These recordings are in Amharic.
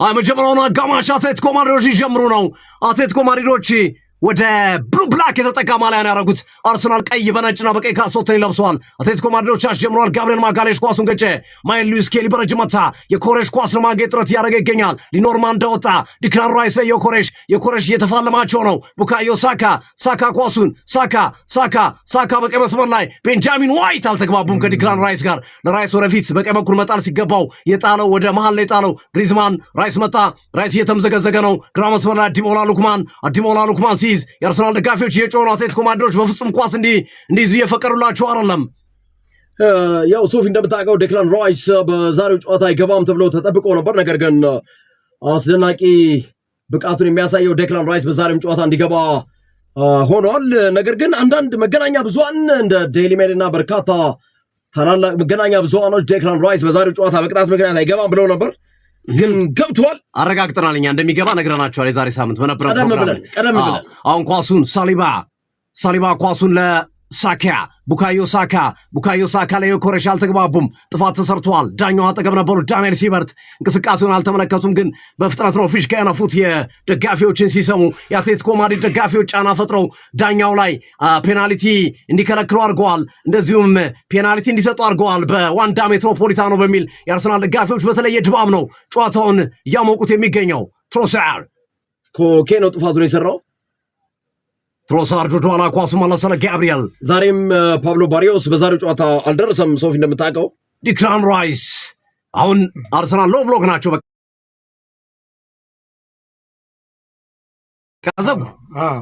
መጀመሪያውን አጋማሽ አትሌቲኮ ማድሪዶች ይጀምሩ ነው። አትሌቲኮ ማድሪዶች ወደ ብሉ ብላክ የተጠቃ ማሊያን ያደረጉት አርሰናል ቀይ በነጭና በቀይ ካሶትን ይለብሰዋል። አትሌቲኮ ማድሪዶች አስጀምረዋል። ጋብሪኤል ማጋሌሽ ኳሱን ገጨ። ማይል ሉዊስ ኬሊ በረጅም መታ። የኮሬሽ ኳስ ለማግኘት ጥረት እያደረገ ይገኛል። ሊኖርማን እንደወጣ ዲክላን ራይስ ላይ የኮሬሽ እየተፋለማቸው ነው። ቡካዮ ሳካ ኳሱን ሳካ በቀይ መስመር ላይ ቤንጃሚን ዋይት አልተግባቡም ከዲክላን ራይስ ጋር። ለራይስ ወደፊት በቀይ በኩል መጣል ሲገባው የጣለው ወደ መሃል ላይ ጣለው ግሪዝማን። ራይስ መጣ። ራይስ እየተምዘገዘገ ነው። ግራ መስመር ላይ አዲሞላ ሉክማን የአርሰናል ደጋፊዎች የጮኑ አትሌቲኮ ማድሪዶች በፍጹም ኳስ እንዲይዙ እየፈቀዱላቸው አይደለም። ያው ሶፊ እንደምታውቀው ዴክላን ራይስ በዛሬው ጨዋታ አይገባም ተብሎ ተጠብቆ ነበር። ነገር ግን አስደናቂ ብቃቱን የሚያሳየው ዴክላን ራይስ በዛሬው ጨዋታ እንዲገባ ሆኗል። ነገር ግን አንዳንድ መገናኛ ብዙሃን እንደ ዴይሊ ሜል እና በርካታ ታላላቅ መገናኛ ብዙሃኖች ዴክላን ራይስ በዛሬው ጨዋታ በቅጣት ምክንያት አይገባም ብለው ነበር። ግን ገብቷል። አረጋግጠናል። እኛ እንደሚገባ ነግረናቸዋል። የዛሬ ሳምንት በነበረው ቀደም ብለን አሁን ኳሱን ሳሊባ ኳሱን ለሳካ ቡካዮ ሳካ ላይ ኮሬሽ አልተግባቡም። ጥፋት ተሰርቷል። ዳኛው አጠገብ ነበሩ። ዳንኤል ሲበርት እንቅስቃሴውን አልተመለከቱም። ግን በፍጥነት ነው ፊሽካ ያነፉት የደጋፊዎችን ሲሰሙ። የአትሌቲኮ ማድሪድ ደጋፊዎች ጫና ፈጥረው ዳኛው ላይ ፔናልቲ እንዲከለክሉ አድርገዋል። እንደዚሁም ፔናልቲ እንዲሰጡ አድርገዋል በዋንዳ ሜትሮፖሊታኖ በሚል የአርሰናል ደጋፊዎች በተለየ ድባብ ነው ጨዋታውን እያሞቁት የሚገኘው። ትሮሳር ኮኬ ነው ጥፋቱን የሰራው። ትሮሳርድ ወደኋላ ኳሱ መለሰ ለጋብሪኤል። ዛሬም ፓብሎ ባሪዮስ በዛሬው ጨዋታ አልደረሰም። ሶፊ እንደምታውቀው ዲክላን ራይስ አሁን አርሰናል ሎ ብሎክ ናቸው። በቃ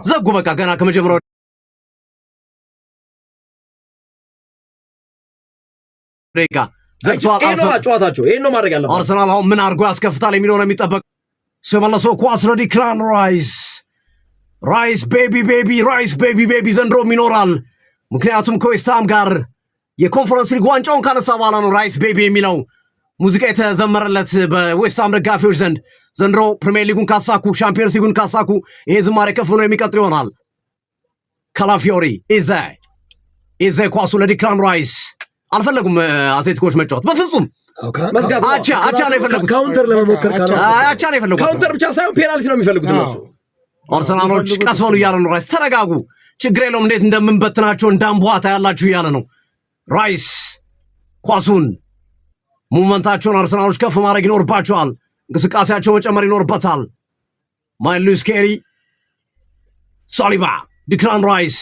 ዘጉ በቃ ገና ከመጀመሪያው ደቂቃ ዘግቷል። ጨዋታቸው ይሄን ነው ማድረግ ያለበት። አርሰናል አሁን ምን አድርጎ ያስከፍታል የሚለው ነው የሚጠበቅ። ሲመለሰው ኳስ ለዲክላን ራይስ ቤቢ ዘንድሮም ይኖራል። ምክንያቱም ከዌስትሃም ጋር የኮንፈረንስ ሊግ ዋንጫውን ካነሳ በኋላ ነው ራይስ ቤቢ የሚለው ሙዚቃ የተዘመረለት በዌስትሃም ደጋፊዎች ዘንድ። ዘንድሮ ፕሪሚየር ሊጉን ካሳኩ፣ ሻምፒዮንስ ሊጉን ካሳኩ ይሄ ዝማሬ ከፍ ብሎ የሚቀጥል ይሆናል። ካላፊዮሪ ኢዜ ኳሱ ለዲክላን ራይስ። አልፈለጉም አትሌቲኮች መጫወት በፍጹም አቻ ነው የፈለጉት። ካውንተር ለመሞከር አቻ ነው የፈለጉት። ካውንተር ብቻ ሳይሆን ፔናልቲ ነው የሚፈልጉት እነሱ። አርሰናሎች ቀስ በሉ እያለ ነው ራይስ። ተረጋጉ፣ ችግር የለውም፣ እንዴት እንደምንበትናቸው እንዳንቧታ ያላችሁ እያለ ነው ራይስ። ኳሱን ሙቭመንታቸውን አርሰናሎች ከፍ ማድረግ ይኖርባቸዋል። እንቅስቃሴያቸው መጨመር ይኖርበታል። ማይል ሉዊስ ኬሊ፣ ሳሊባ፣ ዲክላን ራይስ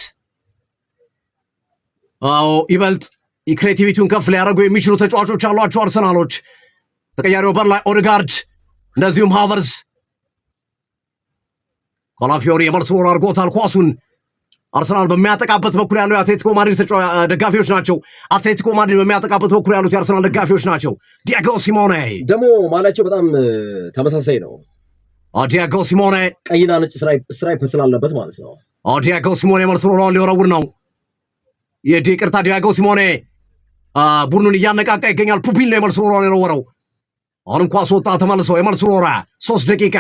ይበልጥ የክሬቲቪቲውን ከፍ ሊያደርጉ የሚችሉ ተጫዋቾች አሏቸው አርሰናሎች። ተቀያሪው በር ላይ ኦዴጋርድ እንደዚሁም ሃቨርዝ። ካላፊዮሪ የመልስ ወር አድርጎታል ኳሱን። አርሰናል በሚያጠቃበት በኩል ያለው የአትሌቲኮ ማድሪድ ደጋፊዎች ናቸው። አትሌቲኮ ማድሪድ በሚያጠቃበት በኩል ያሉት የአርሰናል ደጋፊዎች ናቸው። ዲያጎ ሲሞኔ ደግሞ ማላቸው በጣም ተመሳሳይ ነው። ዲያጎ ሲሞኔ ቀይና ነጭ ስትራይፕ ስላለበት ማለት ነው። ዲያጎ ሲሞኔ መልስ ወር ሊወረውር ነው። ይቅርታ፣ ዲያጎ ሲሞኔ ቡድኑን እያነቃቃ ይገኛል። ፑፒል ነው የመልስ ወር የወረወረው። አሁንም ኳስ ወጣ ተመልሶ የመልስ ወር 3 ደቂቃ።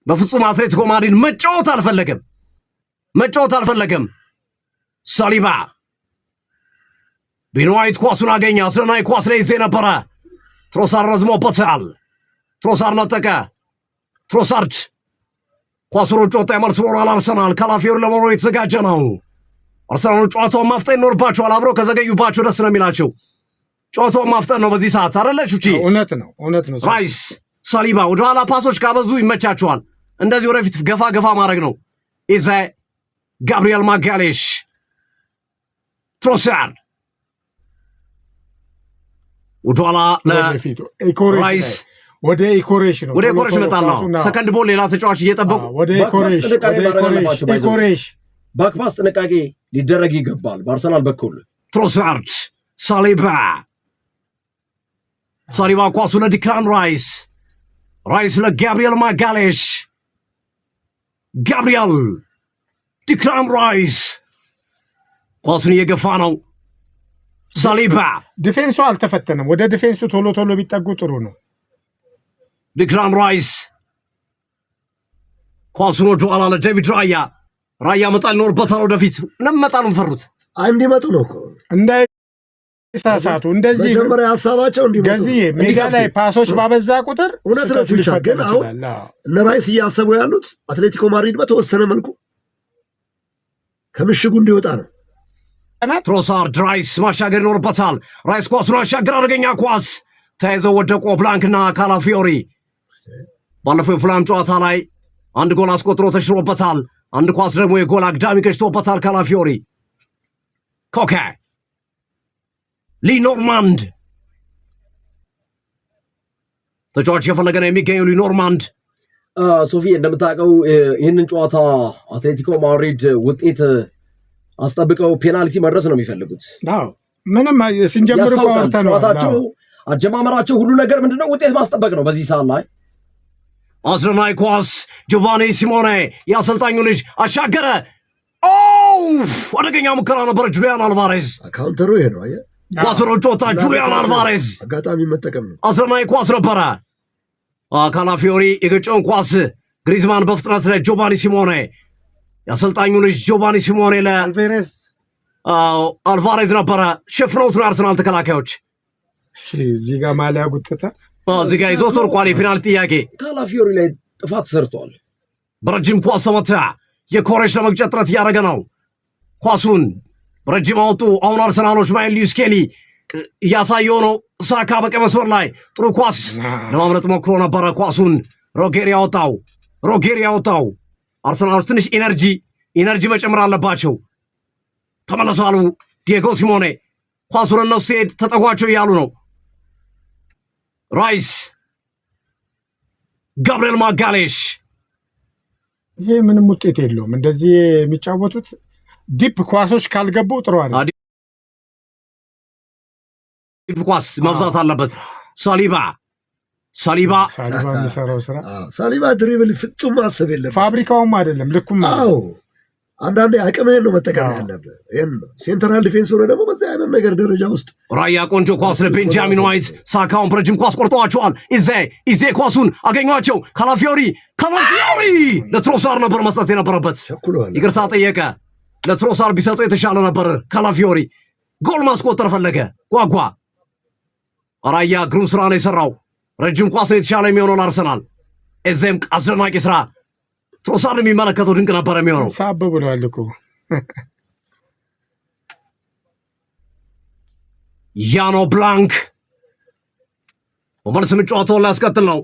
በፍጹም አትሌቲኮ ማድሪድ መጫወት አልፈለገም። ሳሊባ ቤን ዋይት ኳሱን አገኘ። አስደናቂ ኳስ ላይ ይዜ ነበረ። ትሮሳርድ ረዝሞበታል። ትሮሳርድ ነጠቀ። ትሮሳርድ ኳሱን ውጭ ወጣ። የመልስ ወር አርሰናል ካላፊዮሪ ለመሮጥ የተዘጋጀ ነው። አርሰናል ጨዋታውን ማፍጠን ይኖርባቸዋል። አብረው ከዘገዩባቸው ደስ ነው የሚላቸው። ጨዋታውን ማፍጠን ነው በዚህ ሰዓት አይደለች ውጪ። እውነት ነው። ራይስ ሳሊባ ወደኋላ ፓሶች ካበዙ ይመቻቸዋል። እንደዚህ ወደፊት ገፋ ማድረግ ነው። ኢዜ ጋብሪኤል ማጋሌሽ፣ ትሮሳርድ ወደኋላ ለራይስ ወደ ኢኮሬሽ መጣል ነው። ሰከንድ ቦል ሌላ ተጫዋች እየጠበቁ ወደ ኢኮሬሽ ባክፓስ ጥንቃቄ ሊደረግ ይገባል በአርሰናል በኩል። ትሮሳርድ ሳሊባ ኳሱ ለዲክላን ራይስ ለጋብሪኤል ማጋሌሽ። ጋብሪኤል ዲክላን ራይስ ኳሱን እየገፋ ነው። ሳሊባ ዲፌንሱ አልተፈተነም። ወደ ዲፌንሱ ቶሎ ቢጠጉ ጥሩ ነው። ዲክላን ራይስ ኳሱን ወደኋላ ለዴቪድ ራያ መጣል ይኖርበታል። ወደፊት ለመጣሉን ፈሩት። እንዲመጡ ነው እኮ ሳሳቱ እንደዚህ መጀመሪያ ሐሳባቸው እንዲመጡ ገዚህ ሜዳ ላይ ፓሶች ባበዛ ቁጥር እውነት ነው። ግን አሁን እነ ራይስ እያሰቡ ያሉት አትሌቲኮ ማድሪድ በተወሰነ መልኩ ከምሽጉ እንዲወጣ ነው። ትሮሳርድ ራይስ ማሻገር ይኖርበታል። ራይስ ኳሱን አሻገር፣ አደገኛ ኳስ ተያይዘው ወደቆ ብላንክና ካላፊዮሪ። ባለፈው የፉላም ጨዋታ ላይ አንድ ጎል አስቆጥሮ ተሽሮበታል። አንድ ኳስ ደግሞ የጎል አግዳሚ ገጭቶበታል ካላፊዮሪ። ኮኬ ሊኖርማንድ ተጫዋች የፈለገ ነው የሚገኘው። ሊኖርማንድ ሶፊ እንደምታውቀው ይህንን ጨዋታ አትሌቲኮ ማድሪድ ውጤት አስጠብቀው ፔናልቲ መድረስ ነው የሚፈልጉት። ምንም ስንጀምር ጨዋታቸው አጀማመራቸው ሁሉ ነገር ምንድነው? ውጤት ማስጠበቅ ነው። በዚህ ሰዓት ላይ አስደናቂ ኳስ ጆቫኒ ሲሞኔ የአሰልጣኙ ልጅ አሻገረ። አደገኛ ሙከራ ነበር። ጁሊያን አልቫሬዝ ካውንተሩ ይሄ ነው። አየህ ኳሱን ጮታ ጁሊያን አልቫሬዝ አጋጣሚ መጠቀም ነው። አስደናቂ ኳስ ነበረ። ካላፊዮሪ የገጨውን ኳስ ግሪዝማን በፍጥነት ለጆቫኒ ሲሞኔ የአሰልጣኙ ልጅ ጆቫኒ ሲሞኔ ለአልቫሬዝ ነበረ። ሸፍነውት ነው የአርሰናል ተከላካዮች። እዚህ ጋር ማሊያ ጉትተ እዚህ ጋር ይዞት ወርቋል። የፔናልቲ ጥያቄ ካላፊዮሪ ላይ ጥፋት ሰርቷል። በረጅም ኳስ ተመታ። የኮሬሽ ለመግጨት ጥረት እያደረገ ነው። ኳሱን በረጅም አወጡ። አሁን አርሰናሎች ማይል ሉዊስ ስኬሊ እያሳየው ነው። ሳካ በቀይ መስመር ላይ ጥሩ ኳስ ለማምለጥ ሞክሮ ነበረ። ኳሱን ሮጌሪ ያወጣው። አርሰናሎች ትንሽ ኢነርጂ መጨመር አለባቸው። ተመለሱ አሉ ዲየጎ ሲሞኔ። ኳሱን እነሱ ሲሄድ ተጠጓቸው እያሉ ነው። ራይስ፣ ጋብርኤል ማጋሌሽ። ይሄ ምንም ውጤት የለውም። እንደዚህ የሚጫወቱት ዲፕ ኳሶች ካልገቡ ጥሩ አይደል። ዲፕ ኳስ መብዛት አለበት። ሳሊባ የሚሰራው ስራ ሳሊባ ድሪብል ፍጹም ማሰብ የለም። ፋብሪካውም አይደለም ልኩም። አዎ አንዳንዴ አቅምህን ነው መጠቀም ያለብህ። ይሄን ነው ሴንትራል ዲፌንስ ሆነ ደግሞ በዚህ አይነት ነገር ደረጃ ውስጥ ራያ ቆንጆ ኳስ ለቤንጃሚን ዋይት። ሳካውን በረጅም ኳስ ቆርጠዋቸዋል። ኢዜ ኳሱን አገኟቸው። ካላፊዮሪ ለትሮሳር ነበር መስጠት የነበረበት። ይቅርታ ጠየቀ። ለትሮሳር ቢሰጡ የተሻለ ነበር። ካላፊዮሪ ጎል ማስቆጠር ፈለገ፣ ጓጓ። ራያ ግሩም ስራ ነው የሰራው። ረጅም ኳስ ነው የተሻለ የሚሆነው ለአርሰናል። ኤዜም አስደናቂ ስራ። ትሮሳር የሚመለከተው ድንቅ ነበር የሚሆነው። ሳብ ብለዋል እኮ ያኖ ብላንክ በመልስ ጨዋታውን ሊያስቀጥል ነው።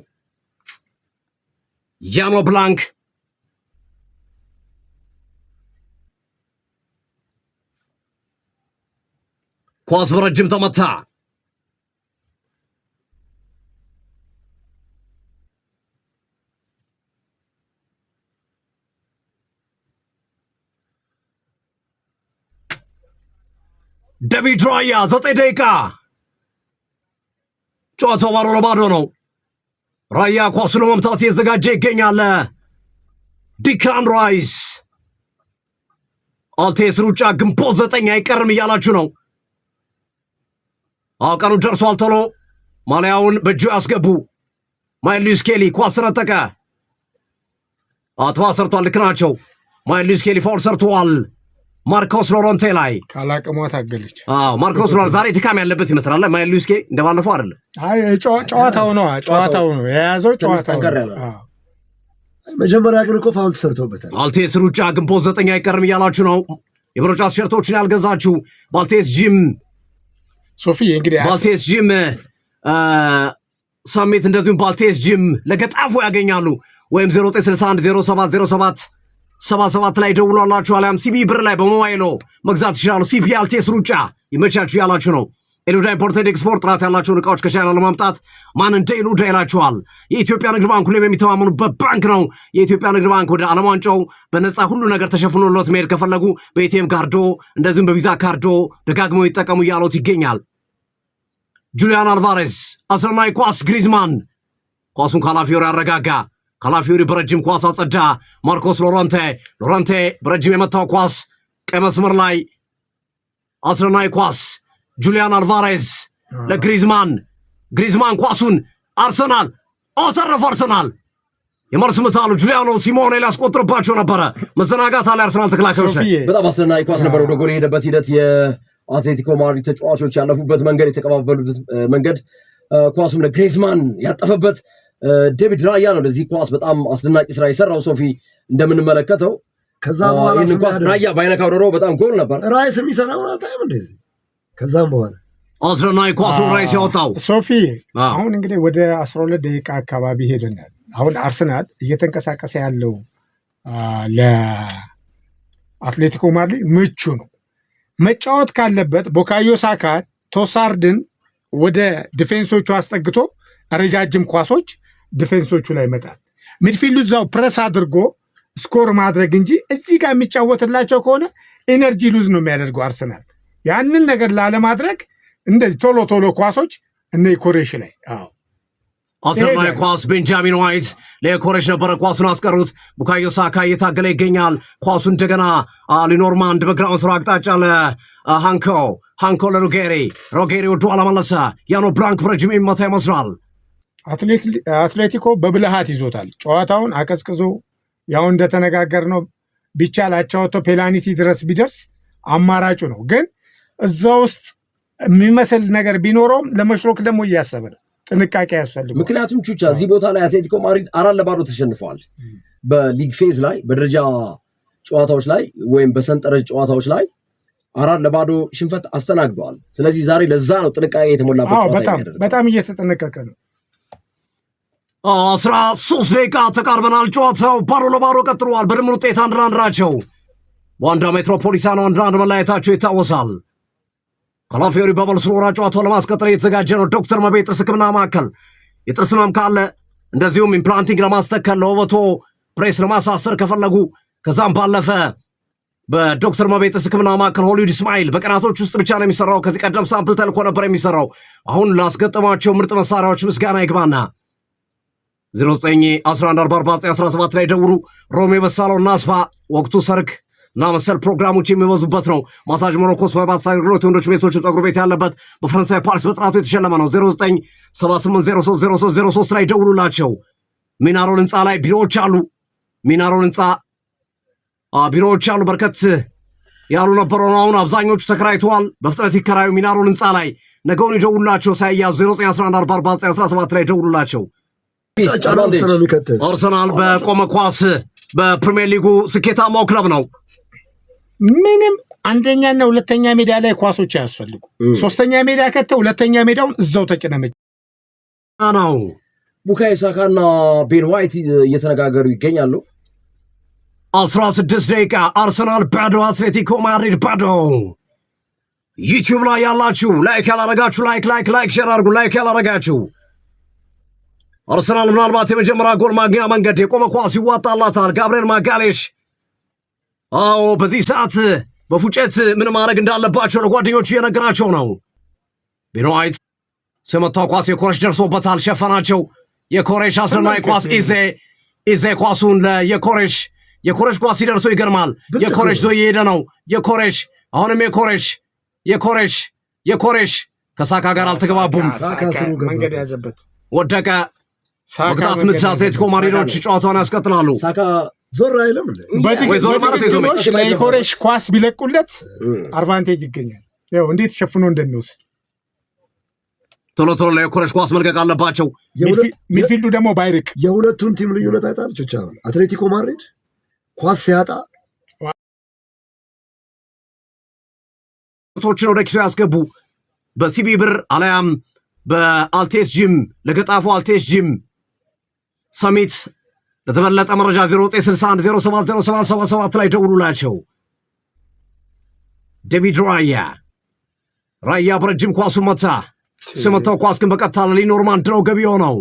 ያኖ ብላንክ ኳስ በረጅም ተመታ። ዴቪድ ራያ 9 ደቂቃ ጨዋታው ባዶ ነው። ራያ ኳሱን ለመምታት እየተዘጋጀ ይገኛል። ዲክላን ራይስ አልቴስ ሩጫ ግንቦት 9 አይቀርም እያላችሁ ነው። ቀኑ ደርሷል። ቶሎ ማሊያውን በእጁ ያስገቡ። ማይል ሉዊስ ስኬሊ ኳስ ተነጠቀ። አጥፋ ሰርቷል። ልክ ናቸው። ማይል ሉዊስ ስኬሊ ፋውል ሰርቷል። ማርኮስ ሎሮንቴ ላይ ካላቅሟ ታገለች። ማርኮስ ሎሮንቴ ዛሬ ድካም ያለበት ይመስላል። ማይል ሉዊስ ስኬሊ እንደባለፈው አይደለም። ጨዋታው ነው የያዘው ጨዋታው። መጀመሪያ ግን እኮ ፋውል ተሰርቶበታል። ባልቴስ ሩጫ ግንቦት 9 አይቀርም እያላችሁ ነው። የመሮጫ ቲሸርቶችን ያልገዛችሁ ባልቴስ ጂም ሶፊ እንግዲህ ባልቴስ ጂም ሳሚት እንደዚሁም ባልቴስ ጂም ለገጣፎ ያገኛሉ። ወይም 0961070777 ላይ ደውሏላችሁ። አሊያም ሲቢ ብር ላይ በሞባይሎ መግዛት ይችላሉ። ሲቢ አልቴስ ሩጫ ይመቻችሁ ያላችሁ ነው። ኤሉዳ ኢምፖርቴድ ኤክስፖርት ጥራት ያላቸውን እቃዎች ከቻይና ለማምጣት ማን እንደ ኤሉዳ ይላችኋል። የኢትዮጵያ ንግድ ባንክ ሁሌም የሚተማመኑበት ባንክ ነው። የኢትዮጵያ ንግድ ባንክ ወደ ዓለም ዋንጫው በነፃ ሁሉ ነገር ተሸፍኖሎት መሄድ ከፈለጉ በኤቲኤም ካርዶ እንደዚሁም በቪዛ ካርዶ ደጋግመው ይጠቀሙ እያሉት ይገኛል። ጁሊያን አልቫሬዝ አስደናቂ ኳስ፣ ግሪዝማን ኳሱን ካላፊዮሪ አረጋጋ። ካላፊዮሪ በረጅም ኳስ አጸዳ። ማርኮስ ሎረንቴ በረጅም የመታው ኳስ ቀይ መስመር ላይ አስደናቂ ኳስ። ጁሊያን አልቫሬዝ ለግሪዝማን ኳሱን አርሰናል አተረፈ። አርሰናል የመልስ ምት አሉ። ጁሊያኖ ሲሞኔ ሊያስቆጥርባቸው ነበረ። መዘናጋት አለ አርሰናል ተከላካዮች ላይ። በጣም አስደናቂ ኳስ ነበር። ወደ ጎል የሄደበት ሂደት አትሌቲኮ ማድሪድ ተጫዋቾች ያለፉበት መንገድ የተቀባበሉበት መንገድ ኳሱም ለግሬዝማን ያጠፈበት ዴቪድ ራያ ነው። ለዚህ ኳስ በጣም አስደናቂ ስራ የሰራው ሶፊ እንደምንመለከተው ከዛ በኋላ ይህን ኳስ ራያ ባይነካው ኖሮ በጣም ጎል ነበር። ራይስ የሚሰራው አታይም እንደዚህ ከዛም በኋላ አስረናይ ኳሱን ራይስ ያወጣው ሶፊ አሁን እንግዲህ ወደ 12 ደቂቃ አካባቢ ሄደናል። አሁን አርሰናል እየተንቀሳቀሰ ያለው ለአትሌቲኮ ማድሪድ ምቹ ነው። መጫወት ካለበት ቡካዮ ሳካ ቶሳርድን ወደ ዲፌንሶቹ አስጠግቶ ረጃጅም ኳሶች ዲፌንሶቹ ላይ ይመጣል። ሚድፊልዱ እዛው ፕረስ አድርጎ ስኮር ማድረግ እንጂ እዚህ ጋር የሚጫወትላቸው ከሆነ ኤነርጂ ሉዝ ነው የሚያደርገው አርሰናል። ያንን ነገር ላለማድረግ እንደዚህ ቶሎ ቶሎ ኳሶች እነ ኮሬሽ ላይ አስረናይ ኳስ ቤንጃሚን ዋይት ለኮሬሽ ነበረ ኳሱን አስቀሩት። ቡካዮ ሳካ እየታገለ ይገኛል። ኳሱ እንደገና ሊኖርማንድ በግራውን ስራ አቅጣጫ ለሃንኮ ለሮጌሪ ወደ ኋላ መለሰ። ያኖ ብላንክ በረጅም የሚመታ ይመስላል። አትሌቲኮ በብልሃት ይዞታል። ጨዋታውን አቀዝቅዞ ያው እንደተነጋገር ነው ቢቻል አቻወቶ ፔናልቲ ድረስ ቢደርስ አማራጩ ነው። ግን እዛ ውስጥ የሚመስል ነገር ቢኖረውም ለመሽሮክ ደግሞ እያሰበ ነው። ጥንቃቄ ያስፈልጋል። ምክንያቱም ቹቻ እዚህ ቦታ ላይ አትሌቲኮ ማድሪድ 4-0 ተሸንፈዋል። በሊግ ፌዝ ላይ በደረጃ ጨዋታዎች ላይ ወይም በሰንጠረዥ ጨዋታዎች ላይ 4-0 ሽንፈት አስተናግደዋል። ስለዚህ ዛሬ ለዛ ነው ጥንቃቄ የተሞላበት ጨዋታ በጣም እየተጠነቀቀ ነው። 13 ደቂቃ ተቃርበናል። ጨዋታው 0-0 ቀጥሏል። በድምር ውጤት 1-1 ናቸው። ዋንዳ ሜትሮፖሊታኖ 1-1 መለያየታቸው ይታወሳል። ካላፊዮሪ በበልስሮራ ጨዋታው ለማስቀጠል የተዘጋጀ ነው። ዶክተር መቤ ጥርስ ሕክምና ማዕከል የጥርስ ህመም ካለ እንደዚሁም ኢምፕላንቲንግ ለማስተከል ለውበቶ ፕሬስ ለማሳሰር ከፈለጉ ከዛም ባለፈ በዶክተር መቤ ጥርስ ሕክምና ማዕከል ሆሊውድ ስማይል በቀናቶች ውስጥ ብቻ ነው የሚሰራው። ከዚህ ቀደም ሳምፕል ተልኮ ነበር የሚሰራው። አሁን ላስገጠሟቸው ምርጥ መሳሪያዎች ምስጋና ይግባና 0911441917 ላይ ደውሉ። ሮሜ በሳለው ናስፓ ወቅቱ ሰርግ እና መሰል ፕሮግራሞች የሚበዙበት ነው። ማሳጅ ሞሮኮስ በባስ አገልግሎት ወንዶች ቤቶች ፀጉር ቤት ያለበት በፈረንሳይ ፓሪስ በጥራቱ የተሸለመ ነው። 0978030303 ላይ ደውሉላቸው። ሚናሮል ህንፃ ላይ ቢሮዎች አሉ። ሚናሮል ህንፃ ቢሮዎች አሉ። በርከት ያሉ ነበሩ። አሁን አብዛኞቹ ተከራይተዋል። በፍጥነት ይከራዩ። ሚናሮል ህንፃ ላይ ነገውን ይደውሉላቸው። ሳይያዙ 0911441917 ላይ ደውሉላቸው። አርሰናል በቆመ ኳስ በፕሪሚየር ሊጉ ስኬታማው ክለብ ነው። ምንም አንደኛና ሁለተኛ ሜዳ ላይ ኳሶች አያስፈልጉ። ሶስተኛ ሜዳ ከተው ሁለተኛ ሜዳውን እዛው ተጭነመጭ ነው። ቡካዮ ሳካና ቤን ዋይት እየተነጋገሩ ይገኛሉ። 16 ደቂቃ አርሰናል ባዶ አትሌቲኮ ማድሪድ ባዶ። ዩቲዩብ ላይ ያላችሁ ላይክ ያላረጋችሁ ላይክ ሼር አድርጉ። ላይክ ያላረጋችሁ አርሰናል ምናልባት የመጀመሪያ ጎል ማግኛ መንገድ የቆመ ኳስ ይዋጣላታል። ጋብርኤል ማጋሌሽ በዚህ ሰዓት በፉጨት ምን ማድረግ እንዳለባቸው ለጓደኞቹ እየነገራቸው ነው። ቤን ዋይት ስመታው ኳስ የኮሬሽ ደርሶበታል፣ ሸፈናቸው። የኮሬሽ አስረናይ ኳስ ኢዜ ኳሱን የኮሬሽ ኳስ ሲደርሰው ይገርማል። የኮሬሽ ዞ እየሄደ ነው። አሁንም የኮሬሽ ከሳካ ጋር አልተገባቡም። መንገድ ያዘበት ወደቀ። ወቅታት ምት አትሌቲኮ ማድሪዶች ጨዋታውን ያስቀጥላሉ። ሳካ ዞር አይልም ለኮሬሽ ኳስ ቢለቁለት አድቫንቴጅ ይገኛል። ያው እንዴት ሸፍኖ እንደሚወስድ ቶሎ ለኮሬሽ ኳስ መልቀቅ አለባቸው። ሚድፊልዱ ደግሞ ባይርቅ የሁለቱን ቲም ልዩነት አይታለች። ብቻ አትሌቲኮ ማድሪድ ኳስ ሲያጣ ቶችን ወደ ኪሶ ያስገቡ በሲቢ ብር አለያም በአልቴስ ጂም ለገጣፉ አልቴስ ጂም ሰሚት ለተበለጠ መረጃ 0961070777 ላይ ደውሉላቸው። ዴቪድ ራያ በረጅም ኳሱ መታ። ስመታው ኳስ ግን በቀጥታ ለሊኖርማንድ ነው ገቢ ሆነው።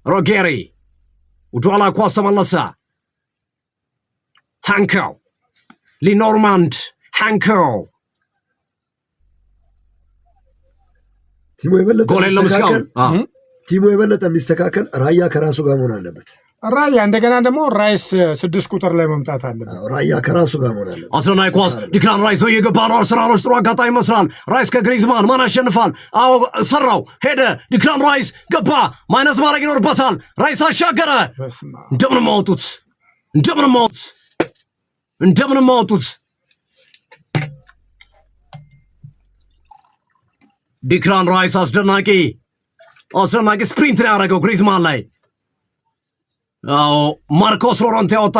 ሮጌሪ ወደኋላ ኳስ ተመለሰ። ሃንኮ ሊኖርማንድ ቲሙ የበለጠ የሚስተካከል ራያ ከራሱ ጋር መሆን አለበት። ራያ እንደገና ደግሞ ራይስ 6 ቁጥር ላይ መምጣት አለበት። ራያ ከራሱ ጋር መሆን አለበት። አስረናይ ኳስ ዲክላን ራይስ እየገባ ነው። አርሰናሎች ጥሩ አጋጣሚ ይመስላል። ራይስ ከግሪዝማን ማን ያሸንፋል? ሰራው፣ ሄደ። ዲክላን ራይስ ገባ። ማይነስ ማድረግ ይኖርበታል። ራይስ አሻገረ። እንደምንም አወጡት። ዲክላን ራይስ አስደናቂ ስፕሪንት ነው ያደረገው ግሪዝማን ላይ። አዎ ማርኮስ ሎረንቴ ያወጣ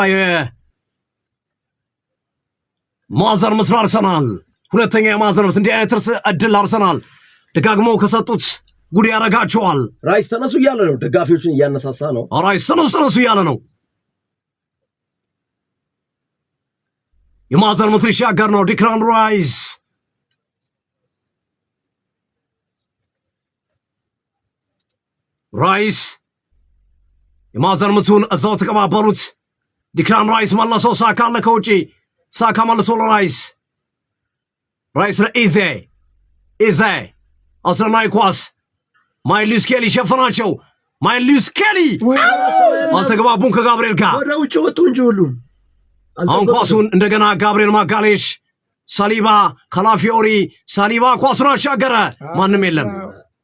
የማዕዘን ምት አርሰናል ሁለተኛ የማዕዘን ምት። እንዲህ አይነት እድል አርሰናል ደጋግመው ከሰጡት ጉድ ያደርጋቸዋል። ራይስ ተነሱ እያለ ነው፣ ደጋፊዎችን እያነሳሳ ነው። ራይስ ተነሱ እያለ ነው። የማዕዘን ምት ሊሻገር ነው ዲክላን ራይስ የማዕዘን ምቱን እዛው ተቀባበሉት። ዲክላን ራይስ መለሰው። ሳካ አለ ከውጪ። ሳካ መልሶ ለራይስ ለኢዜ አስደናቂ ኳስ። ማይልስ ኬሊ ሸፈናቸው። ማይልስ ኬሊ አልተግባቡም ከጋብርኤል ጋር ወደ ውጭ ወጡ እንጂ ሁሉም። አሁን ኳሱን እንደገና ጋብርኤል ማጋሌሽ ሳሊባ ካላፊዮሪ ሳሊባ ኳሱን አሻገረ። ማንም የለም።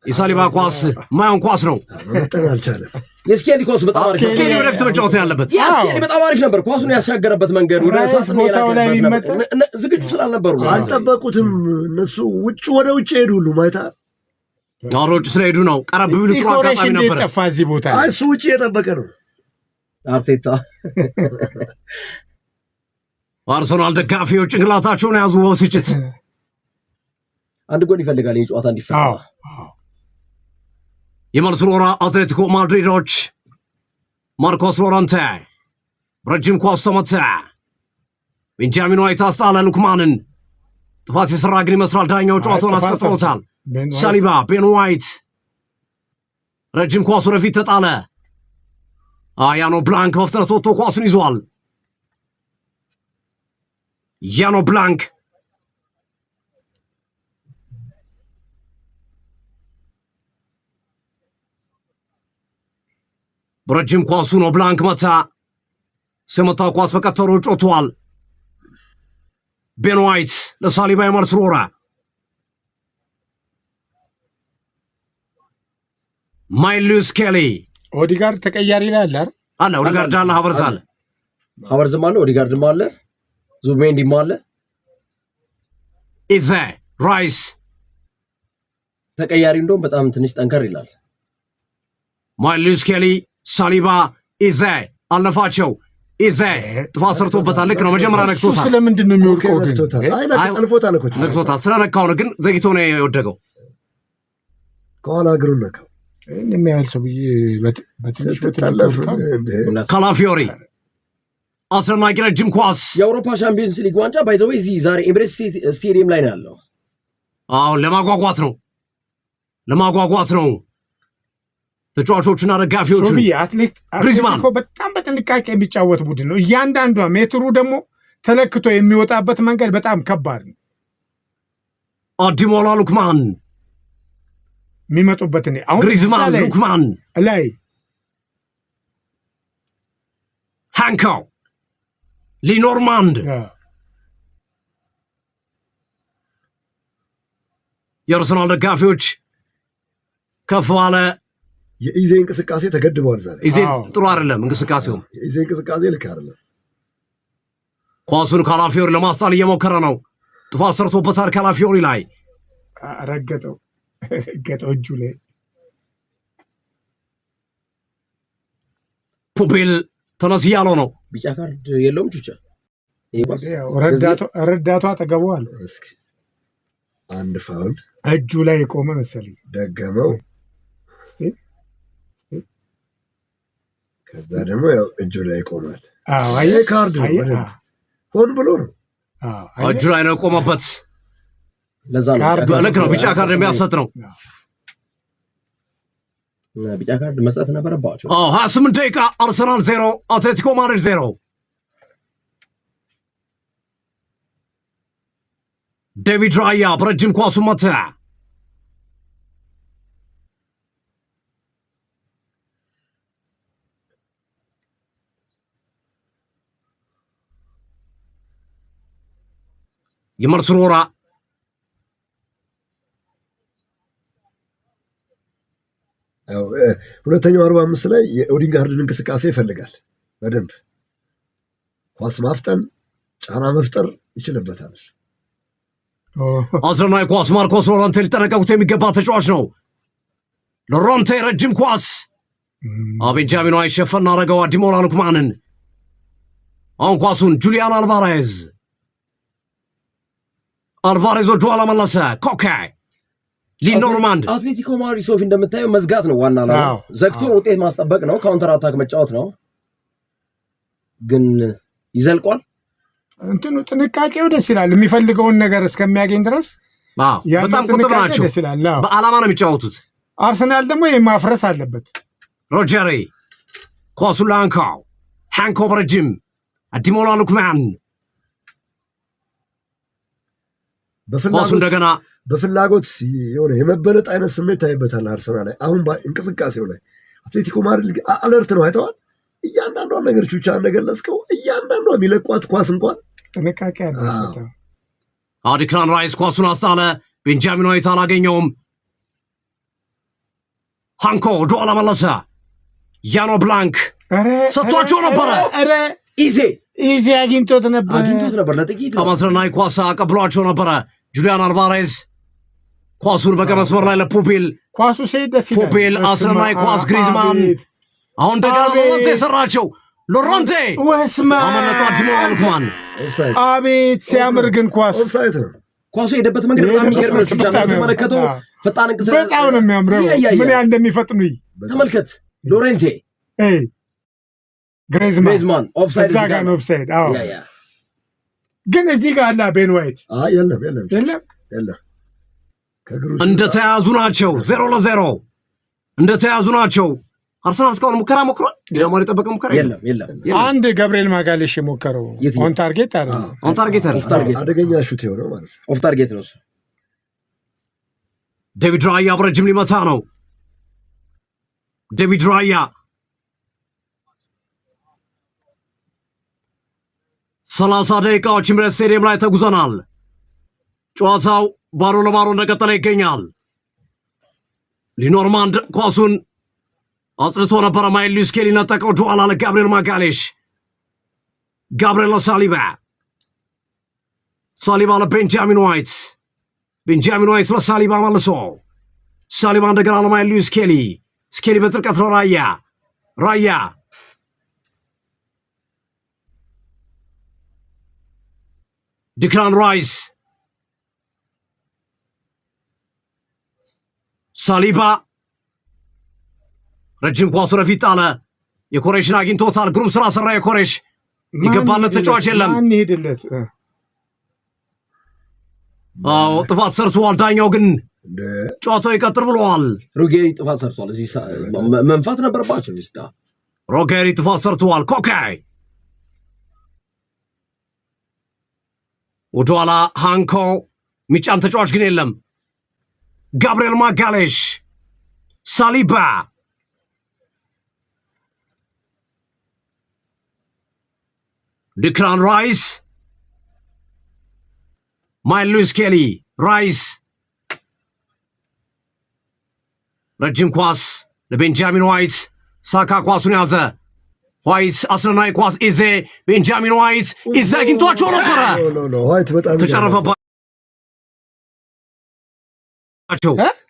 የሳሊባ ኳስ ማየውን ኳስ ነው። መጠን አልቻለም። የስኬሊ ኳስ በጣም አሪፍ ነው። ስኬሊ ወደፊት መጫወት ያለበት ስኬሊ በጣም አሪፍ ነበር። ኳሱን ያሻገረበት መንገድ ወደ ዝግጁ ስላልነበሩ አልጠበቁትም። እነሱ ወደ ውጭ ሄዱ ሁሉ ማይታ ውጭ ስለሄዱ ነው። ቀረብ ቢሉ ጥሩ አጋጣሚ ነበር። ጠፋ እዚህ ቦታ እሱ ውጭ የጠበቀ ነው። አርቴታ አርሰናል ደጋፊዎች ጭንቅላታቸውን ያዙ በብስጭት። አንድ ጎል ይፈልጋል ይህ ጨዋታ እንዲፈታ። የመልስ ሮራ አትሌቲኮ ማድሪዶች ማርኮስ ሎረንቴ ረጅም ኳስ ተመታ። ቤንጃሚን ዋይት አስጣለ ሉክማንን። ጥፋት የሰራ ግን ይመስላል። ዳኛው ጨዋታውን አስቀጥሎታል። ሳሊባ ቤን ዋይት ረጅም ኳስ ወደፊት ተጣለ። ያኖ ብላንክ በፍጥነት ወጥቶ ኳሱን ይዟል። ያኖ ብላንክ በረጅም ኳሱ ነው ብላንክ መታ። ሲመታው ኳስ በቀጠሮ ጮቷል። ቤን ዋይት ለሳሊባ የመልስ ሮራ። ማይልስ ኬሊ ኦዲጋርድ ተቀያሪ ላይ አለ ኦዲጋርድ አለ ሀቨርዝም አለ ኦዲጋርድም አለ ዙቤንዲም አለ። ኢዜ ራይስ ተቀያሪ እንደውም በጣም ትንሽ ጠንከር ይላል። ማይልስ ኬሊ ሳሊባ ኢዜ አለፋቸው። ኢዜ ጥፋት ሰርቶበታል። ልክ ነው። መጀመሪያ ነክቶታል። ስለምንድን ነው የሚወድቀው? ነክቶታል። ስለነካው ነው፣ ግን ዘግይቶ ነው የወደቀው። ከኋላ እግሩን ነካው። የሚያህል ሰውዬ ስትጠለፍ ካላፊዮሪ አስደናቂ ረጅም ኳስ። የአውሮፓ ሻምፒዮንስ ሊግ ዋንጫ ባይዘወይ እዚህ ዛሬ ኤምሬትስ ስቴዲየም ላይ ነው ያለው። አሁን ለማጓጓት ነው ተጫዋቾቹና ደጋፊዎቹ። አትሌቲኮ በጣም በጥንቃቄ የሚጫወት ቡድን ነው። እያንዳንዷ ሜትሩ ደግሞ ተለክቶ የሚወጣበት መንገድ በጣም ከባድ ነው። አዲሞላ ሉክማን የሚመጡበት ግሪዝማን ሉክማን ላይ ሃንኮ ሊኖርማንድ የአርሰናል ደጋፊዎች ከፍ ባለ የኢዜ እንቅስቃሴ ተገድበዋል። ዛሬ ኢዜ ጥሩ አይደለም እንቅስቃሴው። የኢዜ እንቅስቃሴ ልክ አይደለም። ኳሱን ካላፊዮሪ ለማስጣል እየሞከረ ነው። ጥፋት ሰርቶበታል። ካላፊዮሪ ላይ ረገጠው እጁ ላይ። ፑቤል ተነስ እያለው ነው። ቢጫ ካርድ የለውም። ቹቻ ረዳቷ አጠገበዋል። አንድ ፋውል እጁ ላይ የቆመ መሰለኝ። ደገመው። ከዛ ደግሞ ያው እጁ ላይ ይቆማል። ይሄ ካርድ ነው። ሆን ብሎ ነው እጁ ላይ ነው የቆመበት። ለዛ ነው ልክ ነው። ቢጫ ካርድ የሚያሰጥ ነው። ቢጫ ካርድ መስጠት ነበረባቸው። 28 ደቂቃ አርሰናል 0 አትሌቲኮ ማድሪድ 0። ዴቪድ ራያ በረጅም ኳሱ መታ። የመልስ ሮራ ሁለተኛው 45 ላይ የኦዲጋርድን እንቅስቃሴ ይፈልጋል። በደንብ ኳስ ማፍጠን፣ ጫና መፍጠር ይችልበታል። አስረናይ ኳስ ማርኮስ ሎረንቴ ሊጠነቀቁት የሚገባ ተጫዋች ነው። ሎረንቴ ረጅም ኳስ ቤንጃሚን ዋይት ሸፈን አደረገው አዲሞላ ሉክማንን። አሁን ኳሱን ጁሊያን አልቫሬዝ ወደ ኋላ መለሰ። ኮኬ ሊኖርማንድ አትሌቲኮ ማድሪድ ሶፊ እንደምታየው መዝጋት ነው ዋና ላይ ዘግቶ ውጤት ማስጠበቅ ነው፣ ካውንተር አታክ መጫወት ነው። ግን ይዘልቋል። እንትኑ ጥንቃቄው ደስ ይላል። የሚፈልገውን ነገር እስከሚያገኝ ድረስ በጣም ቁጥብ ናቸው። በዓላማ ነው የሚጫወቱት። አርሰናል ደግሞ ይህ ማፍረስ አለበት። ሮጀሪ ኳሱን ለሃንኮ፣ ሃንኮ በረጅም አዲሞላ ሉክማን ኳሱ እንደገና በፍላጎት የሆነ የመበለጥ አይነት ስሜት ታይበታል አርሰናል ላይ። አሁን እንቅስቃሴው ላይ አትሌቲኮ ማድሪድ አለርት ነው። አይተዋል። እያንዳንዷን ነገር ቹቻ እንደገለጽከው እያንዳንዷ የሚለቋት ኳስ እንኳን ጥንቃቄ አለበት። ዲክላን ራይስ ኳሱን አስጣለ። ቤንጃሚን ዋይት አላገኘውም። ሃንኮ ወደኋላ መለሰ። ያኖ ብላንክ ሰጥቷቸው ነበረ። ኢዜ አግኝቶት ነበር ለጥቂት ከማስረናይ ኳስ አቀብሏቸው ነበረ። ጁሊያን አልቫሬዝ ኳሱን በቀኝ መስመር ላይ ለፑፒል ኳሱ ደስ ይላል። ፑፒል አስረናይ ኳስ ግሪዝማን አሁን እንደገና ሎረንቴ የሰራቸው ሎረንቴ አመለጡ። አዲሞላ ሉክማን አቤት ሲያምር ግን ኦፍሳይድ ነው። ኳሱ የሄደበት መንገድ በጣም የሚገርም ነው። ቹቻ ተመለከተው ፈጣን እንቅስቃሴ በጣም ነው የሚያምረው። ምን ያህል እንደሚፈጥኑ ተመልከት። ሎሬንቴ ግሪዝማን ኦፍሳይድ አዎ ግን እዚህ ጋር አላ ቤን ዋይት የለም እንደተያዙ ናቸው። 0-0 እንደተያዙ ናቸው። አርሰናል እስካሁን ሙከራ ሞክሯል። ዲናሞን የጠበቀ ሙከራ የለም። አንድ ገብርኤል ማጋሌሽ የሞከረው ኦን ታርጌት አደገኛ ሹት የሆነው ማለት ነው። ኦፍ ታርጌት ነው። ዴቪድ ራያ በረጅም ሊመታ ነው። ዴቪድ ራያ 30 ደቂቃዎች ኤምሬትስ ስቴዲየም ላይ ተጉዘናል። ጨዋታው ባዶ ለባዶ እንደቀጠለ ይገኛል። ሊኖርማንድ ኳሱን አጽድቶ ነበረ። ማይል ሉዊስ ስኬሊ ነጠቀው። ኋላ ለጋብሪኤል ማጋሌሽ፣ ጋብሪኤል ለሳሊባ፣ ሳሊባ ለቤንጃሚን ዋይት፣ ቤንጃሚን ዋይት ለሳሊባ መልሶ፣ ሳሊባ እንደገና ለማይል ሉዊስ ስኬሊ፣ ስኬሊ በጥልቀት ለራያ፣ ራያ ዲክላን ራይስ፣ ሳሊባ ረጅም ኳሱ ረፊት ጣለ። የኮሬሽን አግኝቶታል። ግሩም ስራ ሰራ። የኮሬሽ ይገባለት ተጫዋች የለም። ጥፋት ሰርቷል። ዳኛው ግን ጨዋታው ይቀጥል ብለዋል። ሮጌሪ ጥፋት ሰርቷል። እዚህ መንፋት ነበረባቸው። ሮጌሪ ጥፋት ሰርቷል። ኮካይ ወደኋላ ሃንኮ ሚጫን ተጫዋች ግን የለም። ጋብሪኤል ማጋሌሽ፣ ሳሊባ፣ ዲክላን ራይስ፣ ማይል ሉዊስ ስኬሊ፣ ራይስ ረጅም ኳስ ለቤንጃሚን ዋይት፣ ሳካ ኳሱን ያዘ። ዋይት አስረናይ ኳስ ኢዜ፣ ቤንጃሚን ዋይት ኢዜ አግኝቷቸው ነበረ። ተጨረፈባቸው።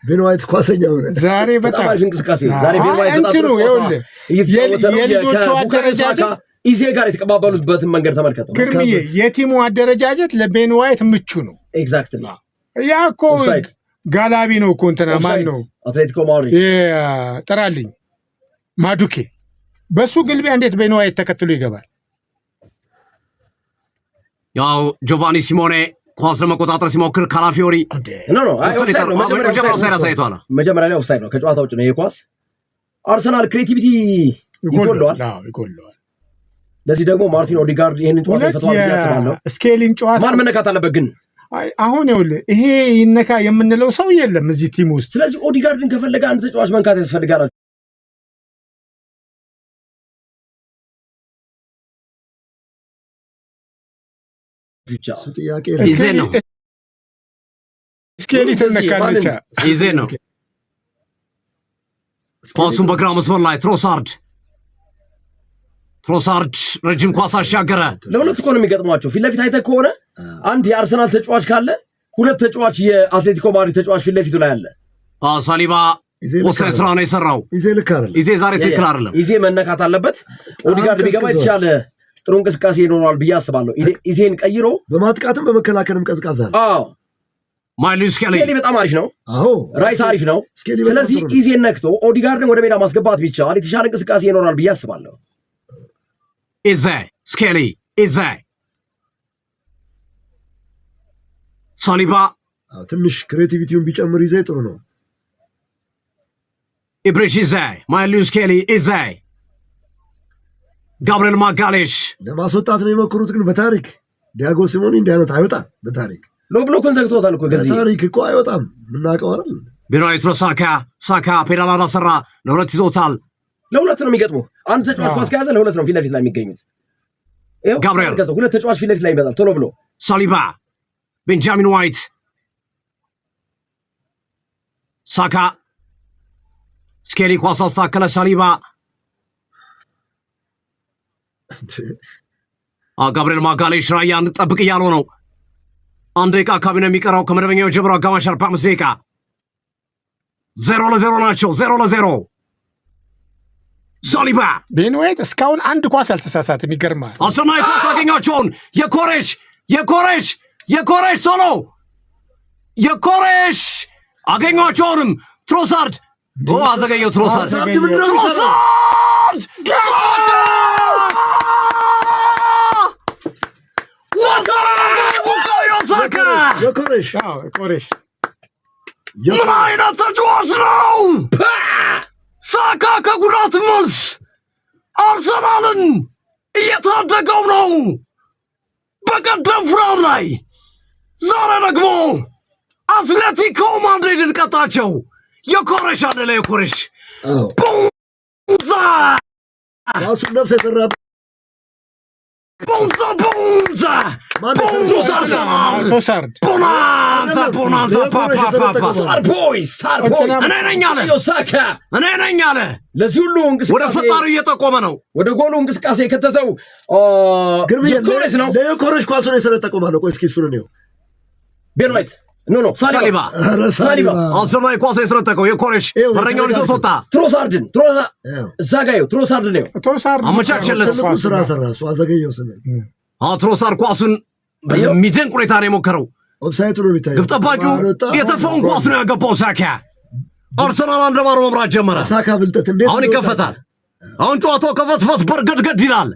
ቤን ዋይት ኳሰኛ ሆነ ዛሬ። በጣም እንቅስቃሴ ዛሬ ቤን ዋይት በጣም የልጆቹ አደረጃጀት ኢዜ ጋር የተቀባበሉበትን መንገድ ተመልከተው። ግርምዬ የቲሙ አደረጃጀት ለቤን ዋይት ምቹ ነው። ኤግዛክትሊ ያ እኮ ጋላቢ ነው እኮ እንትና ማን ነው አትሌቲኮ ማድሪድ ጥራልኝ ማዱኬ በሱ ግልቢያ እንዴት ቤን ዋይት ተከትሎ ይገባል? ያው ጆቫኒ ሲሞኔ ኳስ ለመቆጣጠር ሲሞክር ካላፊዮሪ መጀመሪያ ላይ ኦፍሳይድ ነው። ከጨዋታ ውጭ ነው ይሄ ኳስ። አርሰናል ክሬቲቪቲ ይጎለዋል። ለዚህ ደግሞ ማርቲን ኦዲጋርድ ይህንን ጨዋታ ይፈቷል ብዬ አስባለሁ። ስኬሊን ጨዋታ ማን መነካት አለበት ግን? አሁን ይኸውልህ ይሄ ይነካ የምንለው ሰው የለም እዚህ ቲም ውስጥ። ስለዚህ ኦዲጋርድን ከፈለገ አንድ ተጫዋች መንካት ያስፈልጋል። ኢዜ ነው ስኬሊ ተነካለች። ኢዜ ነው ኳሱን በግራ መስመር ላይ ትሮሳርድ ረጅም ኳስ አሻገረ። ለሁለት እኮ ነው የሚገጥሟቸው። ፊት ለፊት አይተህ ከሆነ አንድ የአርሰናል ተጫዋች ካለ ሁለት ተጫዋች የአትሌቲኮ ማድሪድ ተጫዋች ፊት ለፊቱ ላይ አለ። ሳሊባ ወሳኝ ስራ ነው የሰራው። ኢዜ ዛሬ ትክክል አይደለም። ኢዜ መነካት አለበት። ኦዲጋርድ ቢገባ የተሻለ ጥሩ እንቅስቃሴ ይኖረዋል ብዬ አስባለሁ። ኢዜን ቀይሮ በማጥቃትም በመከላከልም ቀዝቃዛ ነው። አዎ ማይልስ ስኬሊ በጣም አሪፍ ነው። አዎ ራይስ አሪፍ ነው። ስለዚህ ኢዜን ነክቶ ኦዲጋርድን ወደ ሜዳ ማስገባት ቢቻል የተሻለ እንቅስቃሴ ይኖራል ብዬ አስባለሁ። ኢዜ ስኬሊ ኢዜ ሳሊባ ትንሽ ክሬቲቪቲውን ቢጨምር ኢዜ ጥሩ ነው። ኢብሪች ኢዜ ማይልስ ስኬሊ ኢዜ ጋብሪኤል ማጋሌሽ ለማስወጣት ነው የሞከሩት፣ ግን በታሪክ ዲያጎ ሲሞኒ እንዲህ አይነት አይወጣም። በታሪክ ሎብሎክን ዘግቶታል እኮ ገዚህ በታሪክ እኮ አይወጣም። ምናውቀው አይደል? ቢራይት ሳካ ፔዳል አላሰራ ለሁለት ይዞታል። ለሁለት ነው የሚገጥሙ። አንድ ተጫዋች ኳስ ከያዘ ለሁለት ነው ፊት ለፊት ላይ የሚገኙት። ጋብሪኤል ሁለት ተጫዋች ፊት ለፊት ላይ ይመጣል ቶሎ ብሎ። ሳሊባ ቤንጃሚን ዋይት ሳካ ስኬሊ ኳስ አስተካከለ። ሳሊባ ጋብሪኤል ማጋሌሽ ራያ እንጠብቅ እያለው ነው። 1 ደቂቃ አካባቢ ነው የሚቀረው ከመደበኛው የመጀመሪያው አጋማሽ 45 ደቂቃ 0-0 ናቸው። 0-0 ሳሊባ ቤን ዋይት እስካሁን አንድ ኳስ አልተሳሳተም። ይገርማል። አስደናቂ ኳስ አገኛቸውን የኮሬሽ ቶሎ የኮሬሽ አገኟቸውንም ትሮሳርድ አዘገየው። ትሮሳርድ ኮሬሽ ምን አይነት ተጫዋች ነው! ሳካ ከጉዳት መልስ አርሰናልን እየታደገው ነው። በቀደም ፍራም ላይ ዛሬ ደግሞ አትሌቲኮ ማድሪድን ቀጣቸው። የኮሬሽ አደለ የኮሬሽ ቡንዛ ራሱን ነፍስ የሰራ ቡንዛ ቶሳርድ እኔ ነኝ አለ። ለዚህ ሁሉ እንቅስቃሴ ወደ ፈጣሪ እየጠቆመ ነው። ወደ ጎሉ እንቅስቃሴ የከተተው የኮሬሽ ነው። ለኮሬሽ ኳሱን የሰነጠቀው ማለት ነው። እስኪ እሱን ነው ቤን ዋይት ሳሊባ አስደናቂ ኳስ የሰነጠቀው የኮሬሽ በረኛውን ይዞት ወጣ። ትሮሳርድን እዛ ጋ ይኸው ትሮሳርድ ነው አመቻቸለት። ስራ ሰራ እሱ አዘገየው ስንል ትሮሳርድ ኳሱን በሚደንቅ ሁኔታ ነው የሞከረው። ኦፍሳይቱ ነው የሚታየው። ግብ ጠባቂው የተፋውን ኳስ ነው ያገባው። ሳካ አርሰናል 1-0 መምራት ጀመረ። ሳካ ብልጠት እንዴት አሁን ይከፈታል። አሁን ጨዋታው ከፈትፈት በርገድገድ ይላል።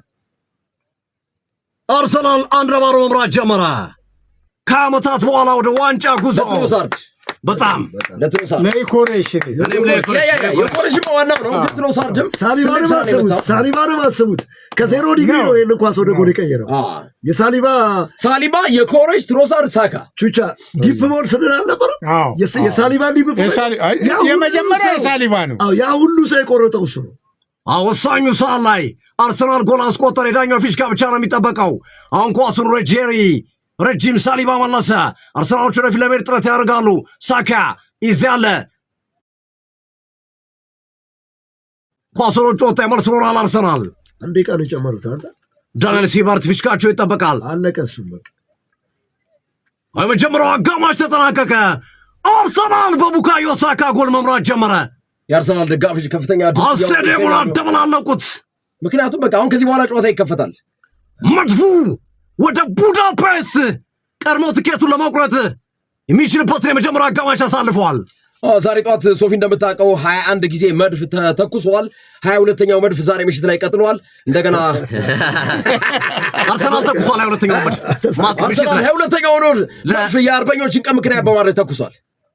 አርሰናል 1-0 መምራት ጀመረ። ከዓመታት በኋላ ወደ ዋንጫ ጉዞ በጣም ለኮሬሽ የኮሬሽ ዋናው ነው። ትሮሳርድም ሳሊባንም አስቡት። ከዜሮ ዲግሪ ነው ይህን ኳስ ወደ ጎል የቀየረው። ሳሊባ የኮሬሽ ትሮሳርድ ሳካ ቹቻ ዲፕ ቦል ስንል አልነበረም? የሳሊባ ዲፕ ቦል የመጀመሪያ የሳሊባ ነው። ያ ሁሉ ሰው የቆረጠው እሱ ነው። ወሳኙ ሰዓት ላይ አርሰናል ጎል አስቆጠረ። የዳኛው ፊሽካ ብቻ ነው የሚጠበቀው። አሁን ኳሱን ረጅም ሳሊባ መለሰ። አርሰናሎች ወደፊት ለመሄድ ጥረት ያደርጋሉ። ሳካ ይዛለ ኳሱን ውጭ ወጣ። መልስ ኖራል። አርሰናል አንድ ቀን የጨመሩት አንተ ዳንኤል ሲባርት ፊሽካቸው ይጠበቃል። አለቀ። እሱም በቃ የመጀመሪያው አጋማሽ ተጠናቀቀ። አርሰናል በቡካዮ ሳካ ጎል መምራት ጀመረ። የአርሰናል ደጋፊዎች ከፍተኛ ስቴዲየሙን አደበላለቁት። ምክንያቱም በቃ አሁን ከዚህ በኋላ ጨዋታ ይከፈታል። መድፉ ወደ ቡዳፔስት ቀድሞ ትኬቱን ለመቁረጥ የሚችልበትን የመጀመሪያ አጋማሽ አሳልፈዋል። ዛሬ ጠዋት ሶፊ እንደምታውቀው 21 ጊዜ መድፍ ተተኩሷል። 22ኛው መድፍ ዛሬ ምሽት ላይ ቀጥሏል። እንደገና አርሰናል ተኩሷል። 22ኛው መድፍ 22ኛው መድፍ የአርበኞችን ቀን ምክንያት በማድረግ ተኩሷል።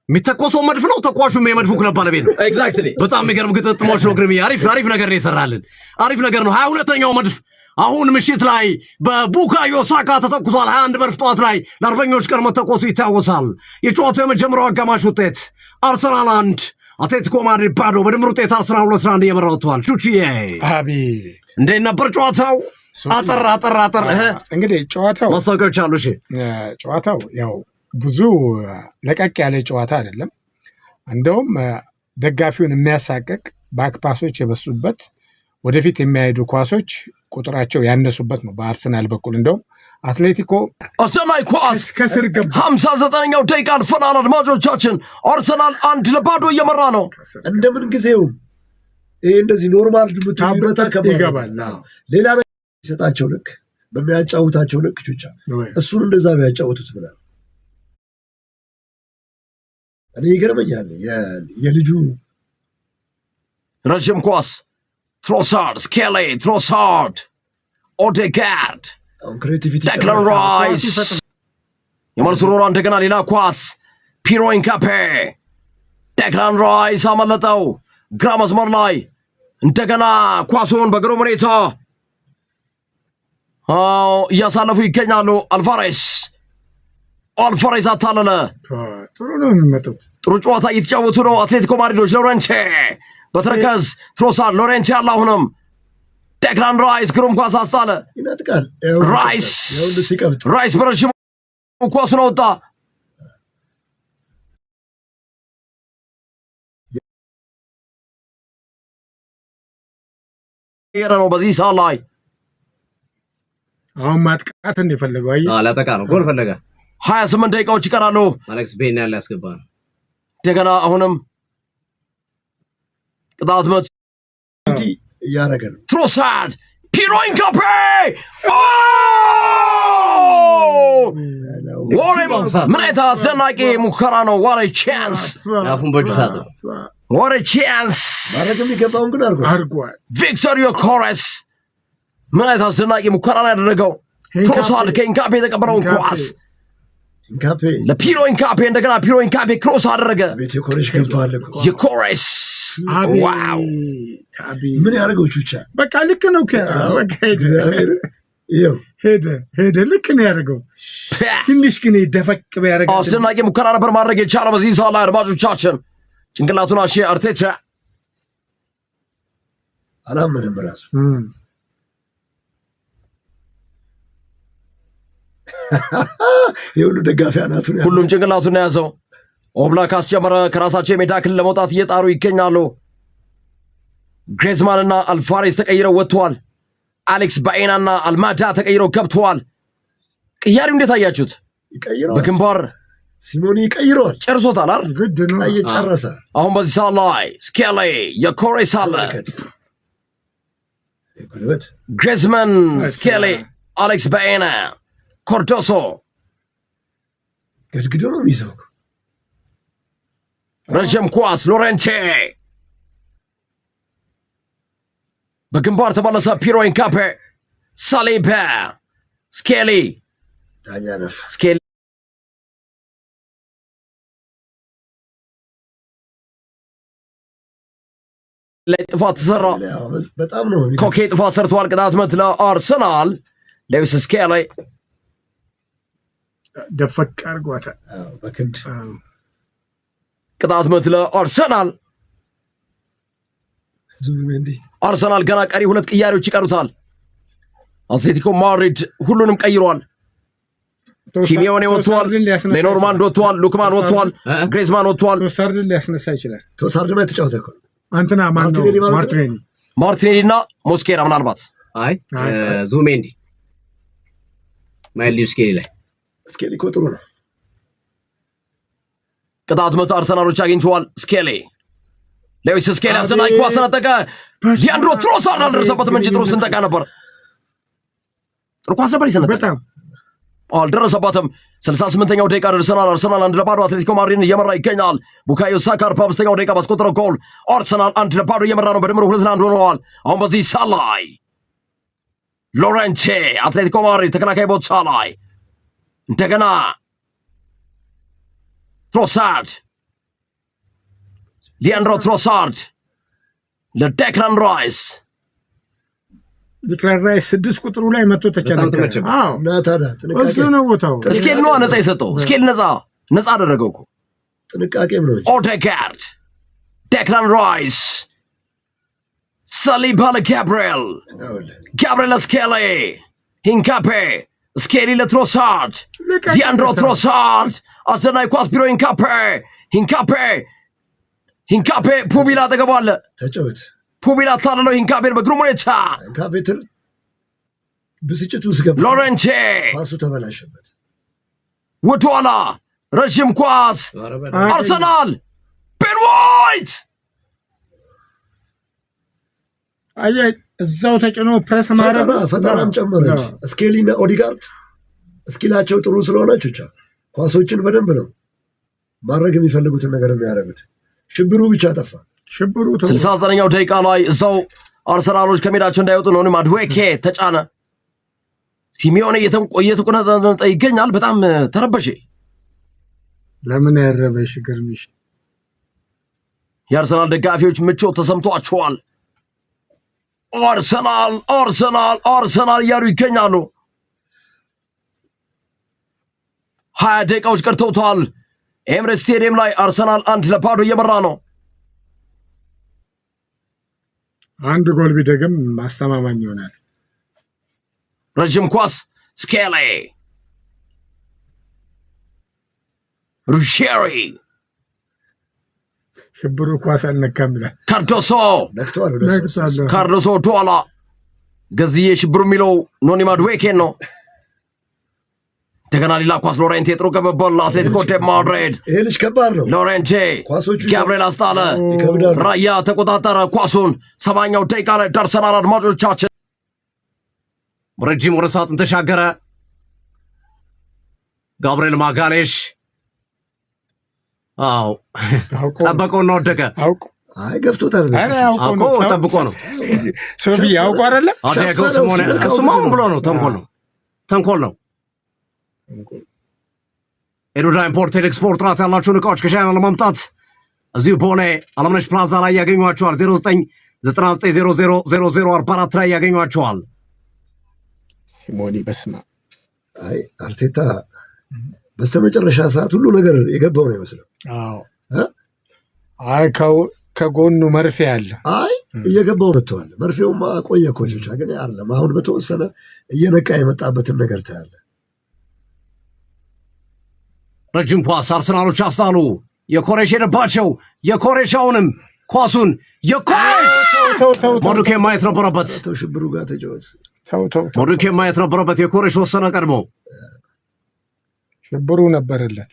የሚተኮሰው መድፍ ነው። ተኳሹም የመድፉ ክለብ ባለቤት ነው። ኤግዛክትሊ። በጣም የሚገርም ግጥጥሞች ነው። ግርምዬ አሪፍ ነገር ነው የሰራልን። አሪፍ ነገር ነው። 22ኛው መድፍ አሁን ምሽት ላይ በቡካዮ ሳካ ተተኩሷል። 21 መድፍ ጠዋት ላይ ለአርበኞች ቀን መተኮሱ ይታወሳል። የጨዋታው የመጀመሪያው አጋማሽ ውጤት አርሰናል 1 አትሌቲኮ ማድሪድ ባዶ። በድምር ውጤት አርሰናል 2-1 እየመራ ወጥቷል። ቹቺዬ አቤት እንዴት ነበር ጨዋታው? አጠር እንግዲህ ጨዋታው ማስታወቂያዎች አሉ። እሺ ጨዋታው ያው ብዙ ለቀቅ ያለ ጨዋታ አይደለም። እንደውም ደጋፊውን የሚያሳቀቅ ባክፓሶች የበሱበት ወደፊት የሚያሄዱ ኳሶች ቁጥራቸው ያነሱበት ነው። በአርሰናል በኩል እንደውም አትሌቲኮ አርሰናል ኳስ ከስር ገባ። 59ኛው ደቂቃ አልፈናል አድማጮቻችን። አርሰናል 1-0 እየመራ ነው። እንደምን ጊዜው ይሄ እንደዚህ ኖርማል ድምቱ ቢመታ ይገባል። ሌላ ነገር ይሰጣቸው ልክ በሚያጫውታቸው ልክ ቹቻ እሱን እንደዛ ቢያጫውቱት ብላል። እኔ ይገርመኛል የልጁ ረጅም ኳስ ትሮሳርድ፣ ስኬሊ፣ ትሮሳርድ፣ ኦዴጋርድ፣ ዴክላን ራይስ የመልስ ሮራ እንደገና ሌላ ኳስ ፒሮ ኢንካፔ፣ ዴክላን ራይስ አመለጠው ግራ መስመር ላይ እንደገና ኳሱን በግሩም ሁኔታ እያሳለፉ ይገኛሉ። አልቫሬስ አታለለ። ጥሩ ነው የሚመጡት። ጥሩ ጨዋታ እየተጫወቱ ነው አትሌቲኮ ማድሪዶች። ሎሬንቴ በተረከዝ ትሮሳርድ፣ ሎሬንቴ ያለ አሁንም ዴክላን ራይስ ግሩም ኳስ አስጣለ። ይነጥቃል። ራይስ በረዥሙ ኳሱን አወጣ። ነው በዚህ ሰዓት ላይ አሁን ማጥቃት እንደፈለገው ላጠቃ ነው። ጎል ፈለገ። 28 ደቂቃዎች ይቀራሉ። አሌክስ ቤን ያለ ያስገባ ነው። እንደገና አሁንም ቅጣት ምት እያደረገ ነው። ትሮሳርድ፣ ፒሮ ኢንካፔ ምን አይነት አስደናቂ ሙከራ ነው! ዋት ቻንስ! አፉን በእጁ ሳተው። ዋት ቻንስ! ማድረግ የሚገባውን ግን አድርጓል። ቪክቶር ዮኬሬስ ምን አይነት አስደናቂ ሙከራ ነው ያደረገው! ትሮሳርድ ከኢንካፔ የተቀበለውን ኳስ ለፒሮ ኢንካፔ፣ እንደገና ፒሮ ኢንካፔ ክሮስ አደረገ። ቤት ዮኬሬስ ገብቷል። ዮኬሬስ ዋው! ምን ያደርገው ቹቻ! በቃ ልክ ነው። ሄደ ልክ ነው ያደርገው። ትንሽ ግን ደፈቅ ቢያደርግ አስደናቂ ሙከራ ነበር ማድረግ የቻለው በዚህ ሰዓት ላይ አድማጮቻችን። ጭንቅላቱን አሼ አርቴታ አላመንም ራሱ። የሁሉ ደጋፊ አናቱን ሁሉም ጭንቅላቱን ያዘው። ኦብላክ አስጀመረ። ከራሳቸው የሜዳ ክልል ለመውጣት እየጣሩ ይገኛሉ። ግሬዝማንና አልቫሬስ ተቀይረው ወጥተዋል። አሌክስ ባኤናና አልማዳ ተቀይረው ገብተዋል። ቅያሪው እንዴት አያችሁት? በግንባር ሲሞኒ ይቀይረዋል። ጨርሶታል አይደል? ጨረሰ። አሁን በዚህ ሰዓት ላይ ስኬሊ፣ ዮኬሬስ አለ፣ ግሬዝማን፣ ስኬሊ፣ አሌክስ ባኤና፣ ኮርዶሶ ገድግዶ ነው የሚይዘው። ረዥም ኳስ ሎሬንቴ በግንባር ተመለሰ። ፒሮ ኢንካፔ፣ ሳሊባ፣ ስኬሊ፣ ዳኛ ነፋ። ስኬሊ ላይ ጥፋት ተሰራ። በጣም ነው ኮኬ ጥፋት ሰርተዋል። ቅጣት ምት ለአርሰናል። ሌዊስ ስኬሊ ደፈቅ አድርጓታል በክንድ። ቅጣት ምት ለአርሰናል። አርሰናል ገና ቀሪ 2 ቅያሬዎች ይቀሩታል። አትሌቲኮ ማድሪድ ሁሉንም ቀይሯል። ሲሚዮኔ ወጥቷል፣ ሌኖርማንድ ወጥቷል፣ ሉክማን ወጥቷል፣ ግሬዝማን ወጥቷል። ትሮሳርድን ሊያስነሳ ይችላል። ትሮሳርድ ላይ ተጫወተ እኮ አንተና ማርቲኔሊ እና ሞስኬራ ምናልባት ዙሜንዲ ማይልዩ ስኬሊ ላይ ስኬሊ እኮ ጥሩ ነው። ቅጣት ምት አርሰናሎች አግኝተዋል። ስኬሊ ሌዊስ ስኬሊ አስደናቂ ኳስ ሰነጠቀ። ሊያንድሮ ትሮሳርድ አልደረሰበትም እንጂ ጥሩ ስንጠቃ ነበር። ጥሩ ኳስ ነበር ይሰነጠቀ፣ አልደረሰባትም። 68ኛው ደቂቃ ደርሰናል። አርሰናል 1-0 አትሌቲኮ ማድሪድን እየመራ ይገኛል። ቡካዮ ሳካ 45ኛው ደቂቃ ባስቆጠረው ጎል አርሰናል 1-0 እየመራ ነው። በድምሩ 2-1 ሆነዋል። አሁን በዚህ ሰዓት ላይ ሎሬንቴ አትሌቲኮ ማድሪድ ተከላካይ ቦታ ላይ እንደገና ትሮሳርድ፣ ሊያንድሮ ትሮሳርድ ለዴክላን ራይስ። ዴክላን ራይስ 6 ቁጥሩ ላይ መጥቶ ተጨነቀ። እሱ ነው ቦታው። ስኬል ነው ነፃ የሰጠው። ስኬል ነፃ አደረገው እኮ። ጥንቃቄም ነው። ኦዴጋርድ፣ ዴክላን ራይስ፣ ሳሊባ ለጋብሪኤል፣ ጋብሪኤል ለስኬሊ፣ ኢንካፔ፣ ስኬሊ ለትሮሳርድ፣ ሊያንድሮ ትሮሳርድ አስደናቂ ኳስ ፒሮ ኢንካፔ ፑቢላ አጠገቡ አለ። ተጫወት ፑቢላ ታለለው ኢንካፔን በግሩም ሁኔታ ብስጭት ውስጥ ገባ። ሎሬንቴ ኳሱ ተበላሸበት። ወደኋላ ረዥም ኳስ አርሰናል ቤን ዋይት አይ እዛው ተጭኖ ፕሬስ ማድረግ ፈጠራም ጨመረች። ስኬሊና ኦዲጋርድ ስኪላቸው ጥሩ ስለሆነች ብቻ ኳሶችን በደንብ ነው ማድረግ የሚፈልጉትን ነገር የሚያደርጉት። ሽብሩ ብቻ ጠፋ። ሽብሩ 69ኛው ደቂቃ ላይ እዛው አርሰናሎች ከሜዳቸው እንዳይወጡ ነው። ማድዌኬ ተጫነ። ሲሚዮኔ እየተቆነጠጠ ይገኛል። በጣም ተረበሸ። ለምን ያረበሽ ግርምሽ? የአርሰናል ደጋፊዎች ምቾት ተሰምቷቸዋል። አርሰናል አርሰናል አርሰናል እያሉ ይገኛሉ። 20 ደቂቃዎች ቀርተውታል። ኤምሬትስ ስቴዲየም ላይ አርሰናል 1-0 እየመራ ነው። አንድ ጎል ቢደግም ማስተማማኝ ይሆናል። ረጅም ኳስ ስኬሊ ሩሼሪ ሽብሩ ኳስ አልነካም ይላል። ካርዶሶ ዶላ ገዝዬ ሽብሩ የሚለው ኖኒ ማድዌኬን ነው። እንደገና ሌላ ኳስ ሎሬንቴ ጥሩ ገበበል አትሌቲኮ ደ ማድሪድ። ይሄ ልጅ ከባድ ነው። ሎሬንቴ ጋብርኤል አስጣለ ራያ ተቆጣጠረ ኳሱን። 70ኛው ደቂቃ ላይ ደርሰናል አድማጮቻችን። ረጅም ወደ ሳጥን ተሻገረ። ጋብርኤል ማጋሌሽ ጠበቀውና ወደቀ። አይ ገፍቶታል። አውቆ ጠብቆ ነው ሶፊ ያውቁ አይደለም አዲያጎ ስሞኔ እሱማውን ብሎ ነው። ተንኮል ነው። ኤዱዳ ኢምፖርት ኤክስፖርት ጥራት ያላቸውን እቃዎች ከቻይና ለማምጣት እዚሁ ቦሌ አለምነሽ ፕላዛ ላይ ያገኟቸዋል። 0999000044 ላይ ያገኟቸዋል። ሲሞኒ በስማ አይ አርቴታ በስተመጨረሻ ሰዓት ሁሉ ነገር የገባው ነው ይመስለው። አይ ከጎኑ መርፌ አለ። አይ እየገባው መጥተዋል። መርፌውማ ቆየ እኮ ብቻ ግን አይደለም። አሁን በተወሰነ እየነቃ የመጣበትን ነገር ታያለ። ረጅም ኳስ አርሰናሎች አስጣሉ። የኮሬሽ ሄደባቸው። የኮሬሻውንም ኳሱን ሞዱኬ ማየት ነበረበት። ሽብሩ ጋር ተጫወት። ሞዱኬ ማየት ነበረበት። የኮሬሽ ወሰነ ቀድሞ ሽብሩ ነበረለት።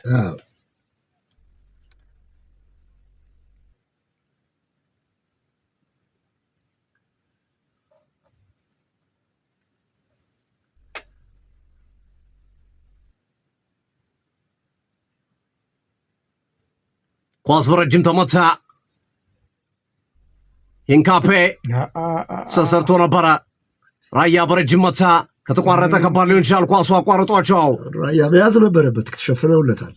ኳስ በረጅም ተመታ። ሂንካፔ ሰሰርቶ ነበረ። ራያ በረጅም መታ። ከተቋረጠ ከባድ ሊሆን ይችላል። ኳሱ አቋርጧቸው። ራያ መያዝ ነበረበት። ተሸፍነውለታል።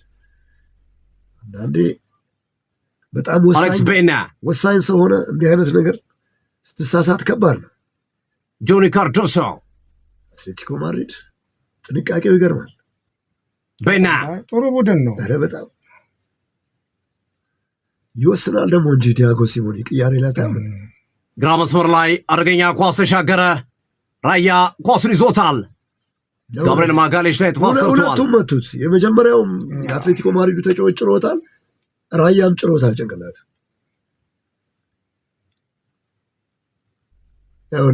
አንዳንዴ በጣም ወሳኝ ሰው ሆነ እንዲህ አይነት ነገር ስትሳሳት ከባድ ነው። ጆኒ ካርዶሶ አትሌቲኮ ማድሪድ ጥንቃቄው ይገርማል። ቤና ጥሩ ቡድን ነው። ኧረ በጣም ይወስናል ደግሞ እንጂ ዲያጎ ሲሞኒ ቅያሬ ላይ ግራ መስመር ላይ አደገኛ ኳስ ተሻገረ። ራያ ኳሱን ይዞታል። ጋብርኤል ማጋሌሽ ላይ ጥፋት ሰርቷል። ሁለቱም መቱት። የመጀመሪያውም የአትሌቲኮ ማድሪዱ ተጫዋች ጭሮታል፣ ራያም ጭሮታል ጭንቅላት። ያው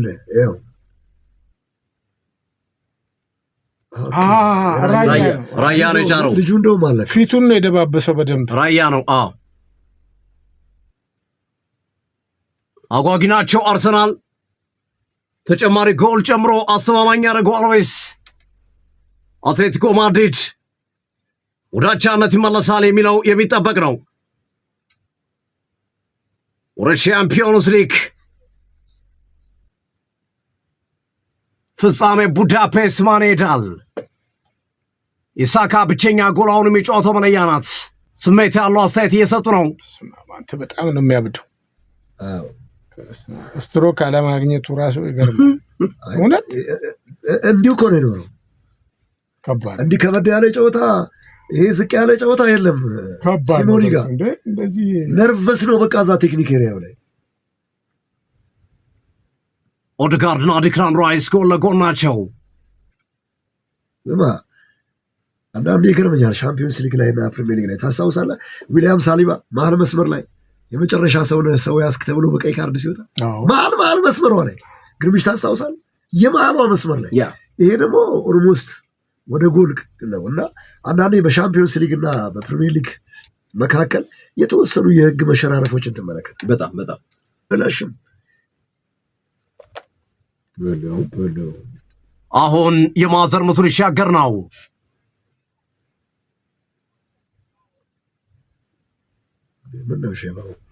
ራያ ነው የጫረው። ልጁ እንደውም አለ ፊቱን ነው የደባበሰው በደንብ። ራያ ነው። አጓጊ ናቸው። አርሰናል ተጨማሪ ጎል ጨምሮ አስተማማኝ ያደርገዋል ወይስ አትሌቲኮ ማድሪድ ወደ አቻነት ይመለሳል የሚለው የሚጠበቅ ነው። ወደ ሻምፒዮንስ ሊግ ፍጻሜ ቡዳፔስት ማን ይሄዳል? ኢሳካ ብቸኛ ጎል አሁንም የጨዋታው መለያ ናት። ስሜት ያለው አስተያየት እየሰጡ ነው። በጣም ነው የሚያብደው። ስትሮክ አለማግኘቱ ራሱ ይገርማል። እውነት እንዲሁ እኮ ነው የኖረው። እንዲህ ከበድ ያለ ጨዋታ፣ ይሄ ዝቅ ያለ ጨዋታ የለም። ሲሞኒ ጋር ነርቨስ ነው በቃ እዛ ቴክኒክ ኤሪያው ላይ። ኦድጋርድና ዲክላን ራይስ ጎል ለጎል ናቸው። አንዳንዴ ይገርመኛል። ሻምፒዮንስ ሊግ ላይ እና ፕሪሚየር ሊግ ላይ ታስታውሳለህ? ዊሊያም ሳሊባ መሀል መስመር ላይ የመጨረሻ ሰው ያስክ ተብሎ በቀይ ካርድ ሲወጣ መሀል መስመሯ ላይ ግርምሽ ታስታውሳለህ? የመሀሏ መስመር ላይ ይሄ ደግሞ ኦልሞስት ወደ ጎል ነው እና አንዳንዴ በሻምፒዮንስ ሊግ እና በፕሪሚየር ሊግ መካከል የተወሰኑ የህግ መሸራረፎችን ትመለከት። በጣም በላሽም አሁን የማዕዘን ምቱን ይሻገር ነው።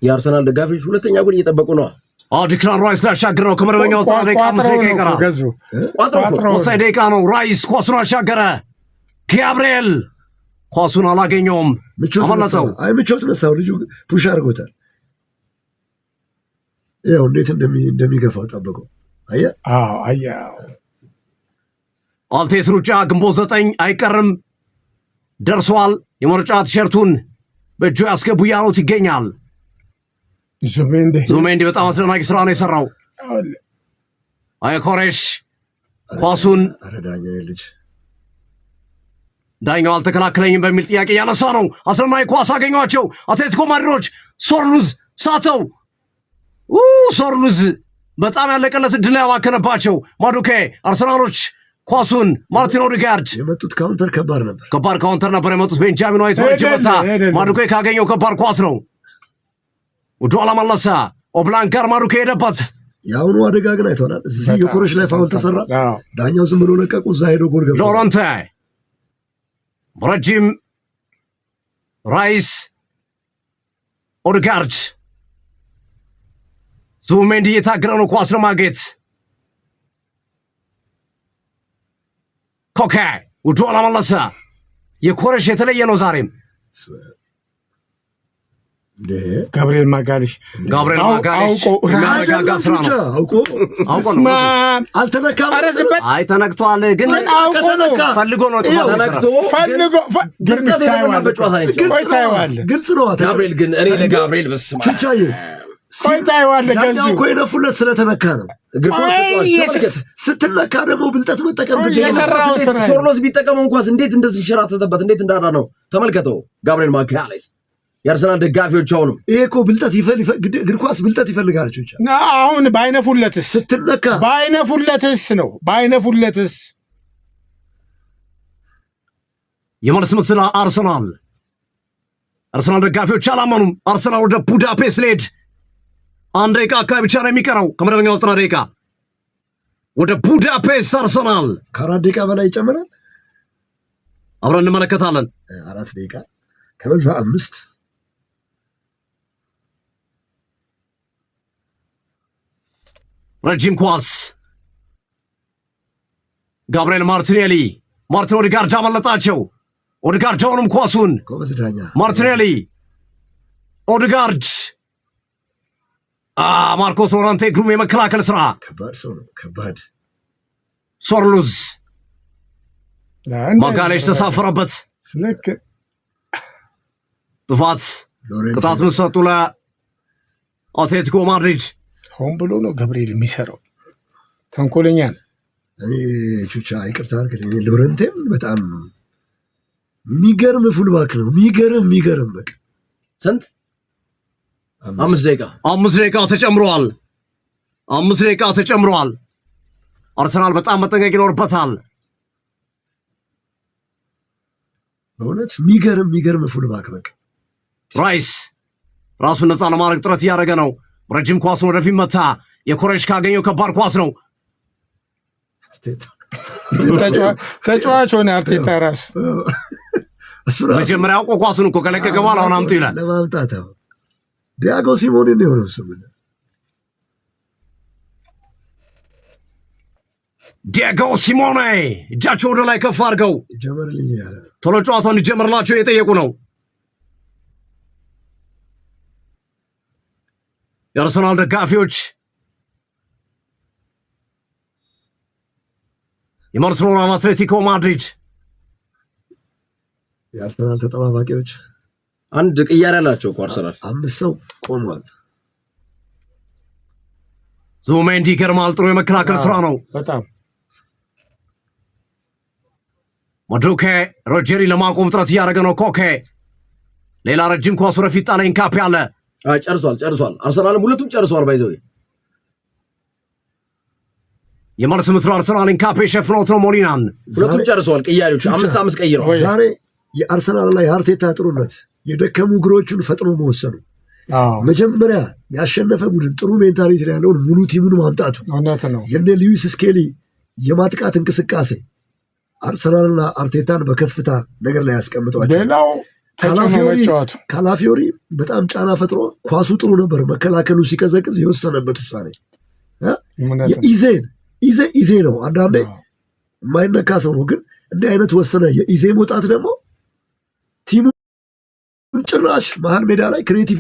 የአርሰናል ደጋፊዎች ሁለተኛ ጎል እየጠበቁ ነው። ዲክላን ራይስ ሊያሻግር ነው። ከመደበኛው ደቂቃ 5 ደቂቃ ይቀራል። ወሳኝ ደቂቃ ነው። ራይስ ኳሱን አሻገረ። ጋብርኤል ኳሱን አላገኘውም፣ አመለጠው። ምቾት ነሳው። ልጁ ፑሽ አድርጎታል። ያው እንዴት እንደሚገፋው ጠበቀው። አየህ አልቴስ ሩጫ ግንቦት 9 አይቀርም ደርሷል። የመርጫ ቲሸርቱን በእጁ ያስገቡ እያሉት ይገኛል። ዙሜንዲ በጣም አስደናቂ ስራ ነው የሰራው። ኮሬሽ ኳሱን ዳኛው አልተከላከለኝም በሚል ጥያቄ ያነሳ ነው። አስደናቂ ኳስ አገኟቸው አትሌቲኮ ማድሪዶች። ሶርሉዝ ሳተው። ሶርሉዝ በጣም ያለቀለት እድል ያባከነባቸው ማዱኬ። አርሰናሎች ኳሱን ማርቲን ኦዴጋርድ የመጡት ካውንተር ከባድ ካውንተር ነበር የመጡት። ቤንጃሚን ዋይት መታ። ማዱኬ ካገኘው ከባድ ኳስ ነው። ወደኋላ መለሰ። ኦብላንክ ጋር ማዱኬ ሄደበት። የአሁኑ አደጋ ግን አይተናል። እዚህ የኮረሽ ላይ ፋውል ተሰራ። ዳኛው ዝም ብሎ ለቀቁ። እዛ ሄዶ ጎል ገባ። ሎረንቴ ረጅም ራይስ ኦዴጋርድ ዙሜንዲ እየታገለ ነው ኳስ ለማግኘት። ኮኬ ወደኋላ መለሰ። የኮረሽ የተለየ ነው ዛሬም። ጋብርኤል ማጋሌሽ የሚያረጋጋ ስራ ነው። አውቆ ነው። አልተነካም። አይ ተነክቷል፣ ግን ፈልጎ ነው። ግልጽ ነው። ጋብርኤል ግን እኔ ለጋብርኤል በስማ እኮ የነፉለት ስለተነካ ነው። ስትነካ ደግሞ ብልጠት መጠቀም ሶርሎስ ቢጠቀመው እንኳን እንዴት እንደዚህ ሲሸራተተበት እንዴት እንዳዳ ነው ተመልከተው። ጋብርኤል ማጋሌሽ የአርሰናል ደጋፊዎች አሁንም ይሄ እኮ ብልጠት እግር ኳስ ብልጠት ይፈልጋል። አሁን በአይነፉለትስ ስትነካ በአይነፉለትስ ነው በአይነፉለትስ የመልስ ምት ስለ አርሰናል ደጋፊዎች አላመኑም። አርሰናል ወደ ቡዳፔስት ሊሄድ 1 ደቂቃ አካባቢ ብቻ ነው የሚቀረው ከመደበኛው 90 ደቂቃ። ወደ ቡዳፔስት አርሰናል ከ4 ደቂቃ በላይ ይጨምራል። አብረን እንመለከታለን። 4 ደቂቃ ከበዛ 5 ረጅም ኳስ ጋብርኤል ማርቲኔሊ ማርቲን ኦዴጋርድ አመለጣቸው። ኦዴጋርድ አሁንም ኳሱን ማርቲኔሊ ኦዴጋርድ ማርኮስ ሎረንቴ ግሩም የመከላከል ስራ። ከባድ ሰው ነው። ከባድ ሶርሉዝ ማጋሌሽ ተሳፈረበት። ጥፋት ቅጣት ምሰጡ ለአትሌቲኮ ማድሪድ። ሆን ብሎ ነው ገብርኤል የሚሰራው። ተንኮለኛ ነው። እኔ ቹቻ ይቅርታ አድርግልኝ። ሎረንቴን በጣም የሚገርም ፉልባክ ነው። የሚገርም በቃ ስንት 5 ደቂቃ ተጨምሯል። 5 ደቂቃ ተጨምሯል። አርሰናል በጣም መጠንቀቅ ይኖርበታል። በእውነት የሚገርም ፉልባክ በቃ ራይስ ራሱን ነፃ ለማድረግ ጥረት እያደረገ ነው። ረጅም ኳሱን ወደፊት መታ። የኮሬሽ ካገኘው ከባድ ኳስ ነው። ተጫዋች ሆነ አርቴታ ራሱ መጀመሪያ አውቆ ኳሱን እኮ ከለቀቀ በኋላ አሁን አምጡ ይላል። ለማምጣት ዲያጎ ሲሞኔ ነው የሆነው። እሱ ዲያጎ ሲሞኔ እጃቸው ወደ ላይ ከፍ አድርገው ቶሎ ጨዋታው እንዲጀምርላቸው እየጠየቁ ነው። የአርሰናል ደጋፊዎች የባርሴሎና አትሌቲኮ ማድሪድ የአርሰናል ተጠባባቂዎች አንድ ቅያሬ ያላቸው እኮ አርሰናል 5 ሰው ቆሟል። ዙሜንዲ ይገርማል። ጥሩ የመከላከል ስራ ነው በጣም ማዱኬ ሮጀሪ ለማቆም ጥረት እያደረገ ነው። ኮኬ ሌላ ረጅም ኳስ ወደፊት ጣለ። ኢንካፔ አለ። ጨርሷል። አርሰናልም ሁለቱም ጨርሷል። ባይዘው የመልስ ምትሉ አርሰናል ኢንካፔ ሸፍኖት ነው ሞሊናን። ሁለቱም ጨርሰዋል። ቅያሪዎች 5-5 ቀይረዋል። ዛሬ የአርሰናል ላይ የአርቴታ ጥሩነት የደከሙ እግሮቹን ፈጥኖ መወሰኑ፣ መጀመሪያ ያሸነፈ ቡድን ጥሩ ሜንታሊቲ ላይ ያለውን ሙሉ ቲሙን ማምጣቱ፣ የነ ሉዊስ ስኬሊ የማጥቃት እንቅስቃሴ አርሰናልና አርቴታን በከፍታ ነገር ላይ ያስቀምጠዋል። ካላፊዮሪ በጣም ጫና ፈጥሮ ኳሱ ጥሩ ነበር፣ መከላከሉ ሲቀዘቅዝ የወሰነበት ውሳኔ ኢዜ ነው። አንዳንዴ የማይነካ ሰው ነው፣ ግን እንዲህ አይነት ወሰነ የኢዜ መውጣት ደግሞ ቲሙ ጭራሽ መሀል ሜዳ ላይ ክሬቲቭ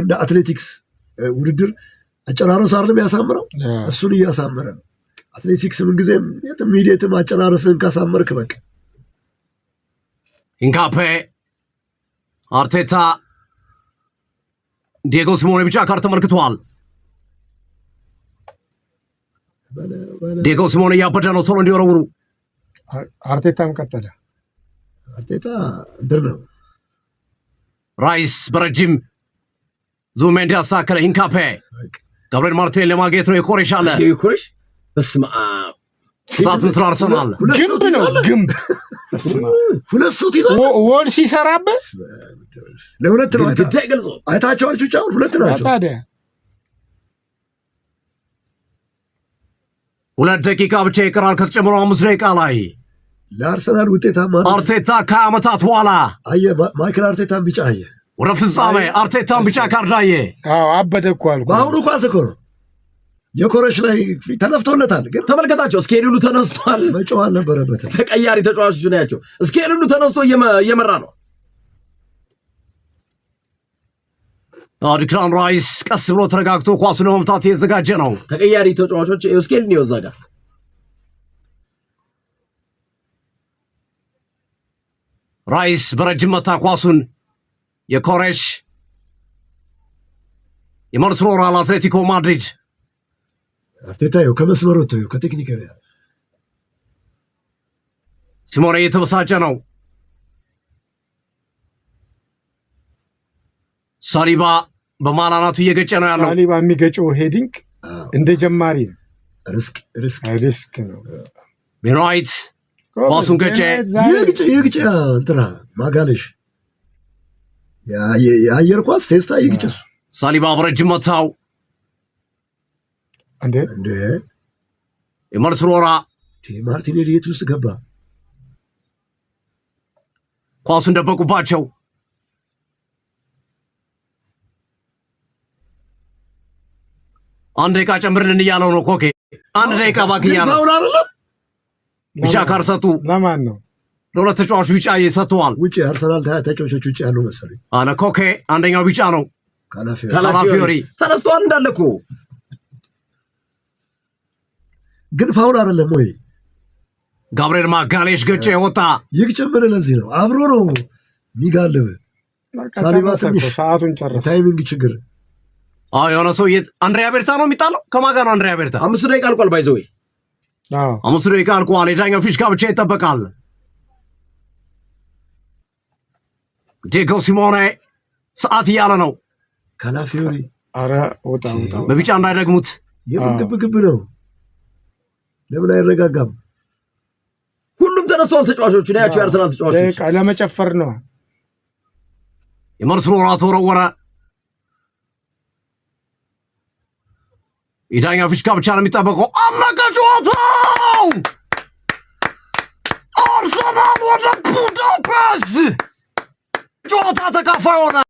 ለአትሌቲክስ ውድድር አጨራረስ አይደለም ያሳምረው፣ እሱን እያሳመረ ነው። አትሌቲክስ ምን ጊዜም የትም ሂደትም አጨራረስን ካሳመርክ በቃ። ኢንካፔ አርቴታ ዲየጎ ሲሞኔ ቢጫ ካርድ ተመልክተዋል። ዲየጎ ሲሞኔ እያበደ ነው፣ ቶሎ እንዲወረውሩ። አርቴታም ቀጠለ። አርቴታ ድር ነው። ራይስ በረጅም ዙሜንዲ አስተካከለ። ኢንካፔ ጋብሪኤል ማርቲኔሊ ለማግኘት ነው። የኮሬሽ አለ። የኮሬሽ በስመ አብ ስታት ምትል አርሰናል ግንብ ነው ግንብ። ሁለት ሱት ይዛል ወል ሲሰራበት ለሁለት ነው። አይታቸዋል። ቹቻውን ሁለት ናቸው። 2 ደቂቃ ብቻ ይቀራል ከተጨመረው 5 ደቂቃ ላይ ለአርሰናል ውጤታማ አርቴታ ከዓመታት በኋላ ማይክል አርቴታን ቢጫ አየ። ወደ ፍጻሜ አርቴታን ቢጫ ካርድ አየ። አበደ እኮ አልኩ። በአሁኑ ኳስ እኮ ነው የኮረሽ ላይ ተነፍቶለታል። ግን ተመልከታቸው፣ ስኬሉሉ ተነስቷል። መጮህ አልነበረበትም። ተቀያሪ ተጫዋቾች ናቸው። ስኬሉሉ ተነስቶ እየመራ ነው። ዲክላን ራይስ ቀስ ብሎ ተረጋግቶ ኳሱን ለመምታት እየተዘጋጀ ነው። ተቀያሪ ተጫዋቾች ስኬል ነው እዛ ጋር። ራይስ በረጅም መታ ኳሱን። የኮሬሽ የመርትሮራል አትሌቲኮ ማድሪድ አርቴታ ከመስመር ወጥቶ ከቴክኒክ ሲሞኔ እየተበሳጨ ነው። ሳሊባ በማላናቱ እየገጨ ነው ያለው። ሳሊባ የሚገጨው ሄዲንግ እንደ ጀማሪ ነው። ሪስክ ነው። ቤን ዋይት ኳሱን ገጨ። ይግጭ እንትና ማጋለሽ የአየር ኳስ ቴስታ ይግጭ። ሳሊባ በረጅም መታው። እንዴ የመርትሮራ ማርቲኔሊ የት ውስጥ ገባ? ኳሱን ደበቁባቸው። አንድ ደቂቃ ጨምርልን እያለው ነው ኮኬ። አንድ ደቂቃ ባክ እያለው ቢጫ ካርድ ሰጡ። ለማን ነው? ለሁለት ተጫዋቾች ቢጫ ሰጥተዋል። ውጭ አርሰናል ተጫዋቾች ውጭ ያሉ መሰለኝ። አለ ኮኬ አንደኛው ቢጫ ነው። ካላፊዮሪ ተነስቷል እንዳለ እኮ ግን ፋውል አይደለም ወይ? ጋብሪኤል ማጋሌሽ ገጨ ወጣ። ይግጭምን ለዚህ ነው አብሮ ነው የሚጋልብ። ሳሊባ ትንሽ ሰዓቱን ጨረሰ። ታይሚንግ ችግር። የሆነ ሰው አንድሪያ ቤርታ ነው የሚጣለው። ከማን ጋር ነው አንድሪያ ቤርታ? 5 ደቂቃ አልቋል። ባይዘው 5 ደቂቃ አልቋል። የዳኛው ፊሽካ ብቻ ይጠበቃል። ዲየጎ ሲሞኔ ሰዓት እያለ ነው። ካላፊዮሪ ኧረ ወጣ በቢጫ እንዳይደግሙት። የምን ግብግብ ነው? ለምን አይረጋጋም? ሁሉም ተነስተዋል። ተጫዋቾቹ ናቸው የአርሰናል ተጫዋቾች። ለመጨፈር ነው። የመርትሮራ ተወረወረ። የዳኛው ፊሽካ ብቻ ነው የሚጠበቀው። አለቀ ጨዋታው። አርሰናል ወደ ቡዳፔስት ጨዋታ ተካፋይ ሆነ።